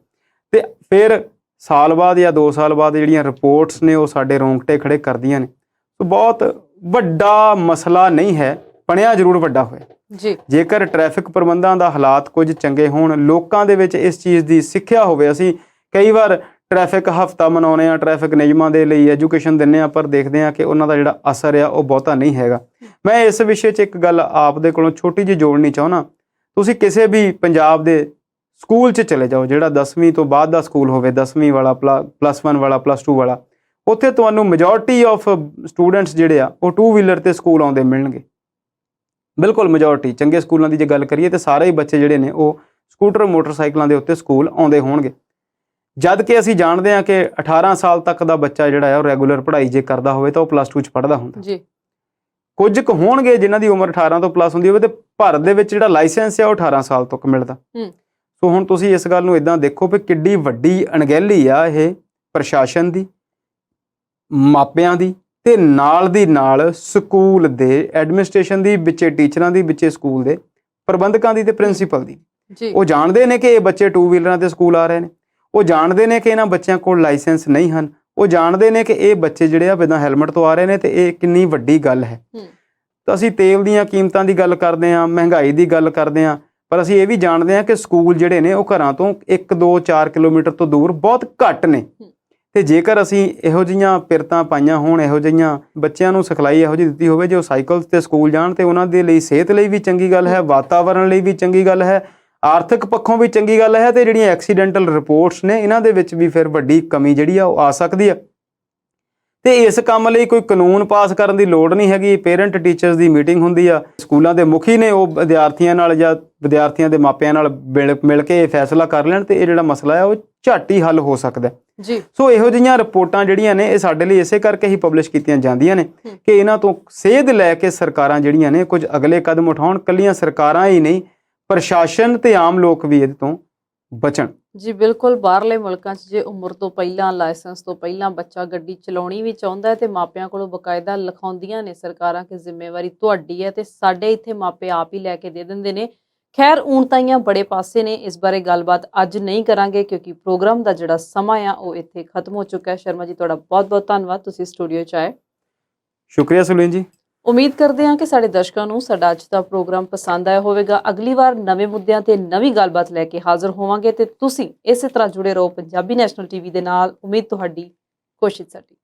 ਤੇ ਫਿਰ ਸਾਲ ਬਾਅਦ ਜਾਂ 2 ਸਾਲ ਬਾਅਦ ਜਿਹੜੀਆਂ ਰਿਪੋਰਟਸ ਨੇ ਉਹ ਸਾਡੇ ਰੋਂਗਟੇ ਖੜੇ ਕਰਦੀਆਂ ਨੇ। ਸੋ ਬਹੁਤ ਵੱਡਾ ਮਸਲਾ ਨਹੀਂ ਹੈ, ਬਣਿਆ ਜ਼ਰੂਰ ਵੱਡਾ ਹੋਇਆ ਜੀ। ਜੇਕਰ ਟ੍ਰੈਫਿਕ ਪ੍ਰਬੰਧਾਂ ਦਾ ਹਾਲਾਤ ਕੁਝ ਚੰਗੇ ਹੋਣ, ਲੋਕਾਂ ਦੇ ਵਿੱਚ ਇਸ ਚੀਜ਼ ਦੀ ਸਿੱਖਿਆ ਹੋਵੇ। ਅਸੀਂ ਕਈ ਵਾਰ ਟ੍ਰੈਫਿਕ ਹਫਤਾ ਮਨਾਉਂਦੇ ਆ, ਟ੍ਰੈਫਿਕ ਨਿਯਮਾਂ ਦੇ ਲਈ ਐਜੂਕੇਸ਼ਨ ਦਿੰਦੇ ਆ, ਪਰ ਦੇਖਦੇ ਆ ਕਿ ਉਹਨਾਂ ਦਾ ਜਿਹੜਾ ਅਸਰ ਆ ਉਹ ਬਹੁਤਾ ਨਹੀਂ ਹੈਗਾ। ਮੈਂ ਇਸ ਵਿਸ਼ੇ 'ਚ ਇੱਕ ਗੱਲ ਆਪ ਦੇ ਕੋਲੋਂ ਛੋਟੀ ਜਿਹੀ ਜੋੜਨੀ ਚਾਹੁੰਦਾ। ਤੁਸੀਂ ਕਿਸੇ ਵੀ ਪੰਜਾਬ ਦੇ ਸਕੂਲ 'ਚ ਚਲੇ ਜਾਓ, ਜਿਹੜਾ 10ਵੀਂ ਤੋਂ ਬਾਅਦ ਦਾ ਸਕੂਲ ਹੋਵੇ, 10ਵੀਂ ਵਾਲਾ, +1 ਵਾਲਾ, +2 ਵਾਲਾ, ਉੱਥੇ ਤੁਹਾਨੂੰ ਮੈਜੋਰਟੀ ਆਫ ਸਟੂਡੈਂਟਸ ਜਿਹੜੇ ਆ ਉਹ 2 ਵੀਲਰ ਤੇ ਸਕੂਲ ਆਉਂਦੇ ਮਿਲਣਗੇ। ਬਿਲਕੁਲ ਮੈਜੋਰਟੀ। ਚੰਗੇ ਸਕੂਲਾਂ ਦੀ ਜੇ ਗੱਲ ਕਰੀਏ ਤਾਂ ਸਾਰੇ ਹੀ ਬੱਚੇ ਜਿਹੜੇ ਨੇ ਉਹ ਸਕੂਟਰ ਮੋਟਰਸਾਈਕਲਾਂ ਦੇ ਉੱਤੇ ਸਕੂਲ ਆਉਂਦੇ ਹੋਣਗੇ। ਜਦ ਕਿ ਅਸੀਂ ਜਾਣਦੇ ਹਾਂ ਕਿ 18 ਸਾਲ ਤੱਕ ਦਾ ਬੱਚਾ ਜਿਹੜਾ ਆ ਉਹ ਰੈਗੂਲਰ ਪੜ੍ਹਾਈ ਜੇ ਕਰਦਾ ਹੋਵੇ ਤਾਂ ਉਹ +2 'ਚ ਪੜ੍ਹਦਾ ਹੁੰਦਾ ਜੀ। ਕੁਝ ਕੁ ਹੋਣਗੇ ਜਿਨ੍ਹਾਂ ਦੀ ਉਮਰ 18 ਤੋਂ ਪਲੱਸ ਹੁੰਦੀ ਹੋਵੇ, ਤੇ ਭਾਰਤ ਦੇ ਵਿੱਚ ਜਿਹੜਾ ਲਾਇਸੈਂਸ ਆ ਉਹ 18 ਸਾਲ ਤੱਕ ਮਿਲਦਾ। ਸੋ ਹੁਣ ਤੁਸੀਂ ਇਸ ਗੱਲ ਨੂੰ ਇਦਾਂ ਦੇਖੋ ਵੀ ਕਿੱਡੀ ਵੱਡੀ ਅਣਗਹਿਲੀ ਆ ਇਹ ਪ੍ਰਸ਼ਾਸਨ ਦੀ, ਮਾਪਿਆਂ ਦੀ, ਤੇ ਨਾਲ ਦੀ ਨਾਲ ਸਕੂਲ ਦੇ ਐਡਮਿਨਿਸਟ੍ਰੇਸ਼ਨ ਦੀ, ਵਿੱਚੇ ਟੀਚਰਾਂ ਦੀ, ਵਿੱਚੇ ਸਕੂਲ ਦੇ ਪ੍ਰਬੰਧਕਾਂ ਦੀ ਤੇ ਪ੍ਰਿੰਸੀਪਲ ਦੀ। ਉਹ ਜਾਣਦੇ ਨੇ ਕਿ ਇਹ ਬੱਚੇ 2 ਵੀਲਰਾਂ ਤੇ ਸਕੂਲ ਆ ਰਹੇ ਨੇ, ਉਹ ਜਾਣਦੇ ਨੇ ਕਿ ਇਹਨਾਂ ਬੱਚਿਆਂ ਕੋਲ ਲਾਇਸੈਂਸ ਨਹੀਂ ਹਨ, ਉਹ ਜਾਣਦੇ ਨੇ ਕਿ ਇਹ ਬੱਚੇ ਜਿਹੜੇ ਆ ਬਿਨਾਂ ਹੈਲਮਟ ਤੋਂ ਆ ਰਹੇ ਨੇ, ਤੇ ਇਹ ਕਿੰਨੀ ਵੱਡੀ ਗੱਲ ਹੈ। ਤਾਂ ਅਸੀਂ ਤੇਲ ਦੀਆਂ ਕੀਮਤਾਂ ਦੀ ਗੱਲ ਕਰਦੇ ਹਾਂ, ਮਹਿੰਗਾਈ ਦੀ ਗੱਲ ਕਰਦੇ ਹਾਂ, ਪਰ ਅਸੀਂ ਇਹ ਵੀ ਜਾਣਦੇ ਹਾਂ ਕਿ ਸਕੂਲ ਜਿਹੜੇ ਨੇ ਉਹ ਘਰਾਂ ਤੋਂ 1, 2, 4 ਕਿਲੋਮੀਟਰ ਤੋਂ ਦੂਰ ਬਹੁਤ ਘੱਟ ਨੇ। ਤੇ ਜੇਕਰ ਅਸੀਂ ਇਹੋ ਜਿਹੀਆਂ ਪਿਰਤਾਂ ਪਾਈਆਂ ਹੋਣ, ਇਹੋ ਜਿਹੀਆਂ ਬੱਚਿਆਂ ਨੂੰ ਸਿਖਲਾਈ ਇਹੋ ਜਿਹੀ ਦਿੱਤੀ ਹੋਵੇ ਜੋ ਸਾਈਕਲ ਤੇ ਸਕੂਲ ਜਾਣ, ਤੇ ਉਹਨਾਂ ਦੇ ਲਈ ਸਿਹਤ ਲਈ ਵੀ ਚੰਗੀ ਗੱਲ ਹੈ, ਵਾਤਾਵਰਣ ਲਈ ਵੀ ਚੰਗੀ ਗੱਲ ਹੈ, ਆਰਥਿਕ ਪੱਖੋਂ ਵੀ ਚੰਗੀ ਗੱਲ ਹੈ, ਤੇ ਜਿਹੜੀਆਂ ਐਕਸੀਡੈਂਟਲ ਰਿਪੋਰਟਸ ਨੇ ਇਹਨਾਂ ਦੇ ਵਿੱਚ ਵੀ ਫਿਰ ਵੱਡੀ ਕਮੀ ਜਿਹੜੀ ਆ ਉਹ ਆ ਸਕਦੀ ਆ। ਤੇ ਇਸ ਕੰਮ ਲਈ ਕੋਈ ਕਾਨੂੰਨ ਪਾਸ ਕਰਨ ਦੀ ਲੋੜ ਨਹੀਂ ਹੈਗੀ। ਪੇਰੈਂਟ ਟੀਚਰਸ ਦੀ ਮੀਟਿੰਗ ਹੁੰਦੀ ਆ, ਸਕੂਲਾਂ ਦੇ ਮੁਖੀ ਨੇ ਉਹ ਵਿਦਿਆਰਥੀਆਂ ਨਾਲ ਜਾਂ ਵਿਦਿਆਰਥੀਆਂ ਦੇ ਮਾਪਿਆਂ ਨਾਲ ਮਿਲ ਕੇ ਇਹ ਫੈਸਲਾ ਕਰ ਲੈਣ, ਤੇ ਇਹ ਜਿਹੜਾ ਮਸਲਾ ਆ ਉਹ ਝੱਟ ਹੀ ਹੱਲ ਹੋ ਸਕਦਾ ਜੀ। ਸੋ ਇਹੋ ਜਿਹੀਆਂ ਰਿਪੋਰਟਾਂ ਜਿਹੜੀਆਂ ਨੇ ਇਹ ਸਾਡੇ ਲਈ ਇਸੇ ਕਰਕੇ ਹੀ ਪਬਲਿਸ਼ ਕੀਤੀਆਂ ਜਾਂਦੀਆਂ ਨੇ ਕਿ ਇਹਨਾਂ ਤੋਂ ਸੇਧ ਲੈ ਕੇ ਸਰਕਾਰਾਂ ਜਿਹੜੀਆਂ ਨੇ ਕੁਝ ਅਗਲੇ ਕਦਮ ਉਠਾਉਣ। ਕੱਲੀਆਂ ਸਰਕਾਰਾਂ ਹੀ ਨਹੀਂ, ਪ੍ਰਸ਼ਾਸਨ ਤੇ ਆਮ ਲੋਕ ਵੀ ਇਹਦੇ ਤੋਂ ਬਚਣ। ਜੀ ਬਿਲਕੁਲ। ਬਾਹਰਲੇ ਮੁਲਕਾਂ 'ਚ ਜੇ ਉਮਰ ਤੋਂ ਪਹਿਲਾਂ, ਲਾਇਸੈਂਸ ਤੋਂ ਪਹਿਲਾਂ ਬੱਚਾ ਗੱਡੀ ਚਲਾਉਣੀ ਵੀ ਚਾਹੁੰਦਾ ਹੈ ਤੇ ਮਾਪਿਆਂ ਕੋਲੋਂ ਬਕਾਇਦਾ ਲਿਖਾਉਂਦੀਆਂ ਨੇ ਸਰਕਾਰਾਂ ਕਿ ਜ਼ਿੰਮੇਵਾਰੀ ਤੁਹਾਡੀ ਹੈ, ਤੇ ਸਾਡੇ ਇੱਥੇ ਮਾਪੇ ਆਪ ਹੀ ਲੈ ਕੇ ਦੇ ਦਿੰਦੇ ਨੇ। ਖੈਰ ਊਣਤਾਈਆਂ ਬੜੇ ਪਾਸੇ ਨੇ, ਇਸ ਬਾਰੇ ਗੱਲਬਾਤ ਅੱਜ ਨਹੀਂ ਕਰਾਂਗੇ ਕਿਉਂਕਿ ਪ੍ਰੋਗਰਾਮ ਦਾ ਜਿਹੜਾ ਸਮਾਂ ਆ ਉਹ ਇੱਥੇ ਖਤਮ ਹੋ ਚੁੱਕਾ ਹੈ। ਸ਼ਰਮਾ ਜੀ ਤੁਹਾਡਾ ਬਹੁਤ ਬਹੁਤ ਧੰਨਵਾਦ, ਤੁਸੀਂ ਸਟੂਡੀਓ 'ਚ ਆਏ। ਸ਼ੁਕਰੀਆ ਸੁਲੀਨ ਜੀ। ਉਮੀਦ ਕਰਦੇ ਹਾਂ ਕਿ ਸਾਡੇ ਦਰਸ਼ਕਾਂ ਨੂੰ ਸਾਡਾ ਅੱਜ ਦਾ ਪ੍ਰੋਗਰਾਮ ਪਸੰਦ ਆਇਆ ਹੋਵੇਗਾ। ਅਗਲੀ ਵਾਰ ਨਵੇਂ ਮੁੱਦਿਆਂ ਤੇ ਨਵੀਂ ਗੱਲਬਾਤ ਲੈ ਕੇ ਹਾਜ਼ਰ ਹੋਵਾਂਗੇ, ਤੇ ਤੁਸੀਂ ਇਸੇ ਤਰ੍ਹਾਂ ਜੁੜੇ ਰਹੋ ਪੰਜਾਬੀ ਨੈਸ਼ਨਲ ਟੀਵੀ ਦੇ ਨਾਲ। ਉਮੀਦ ਤੁਹਾਡੀ, ਕੋਸ਼ਿਸ਼ ਸਾਡੀ।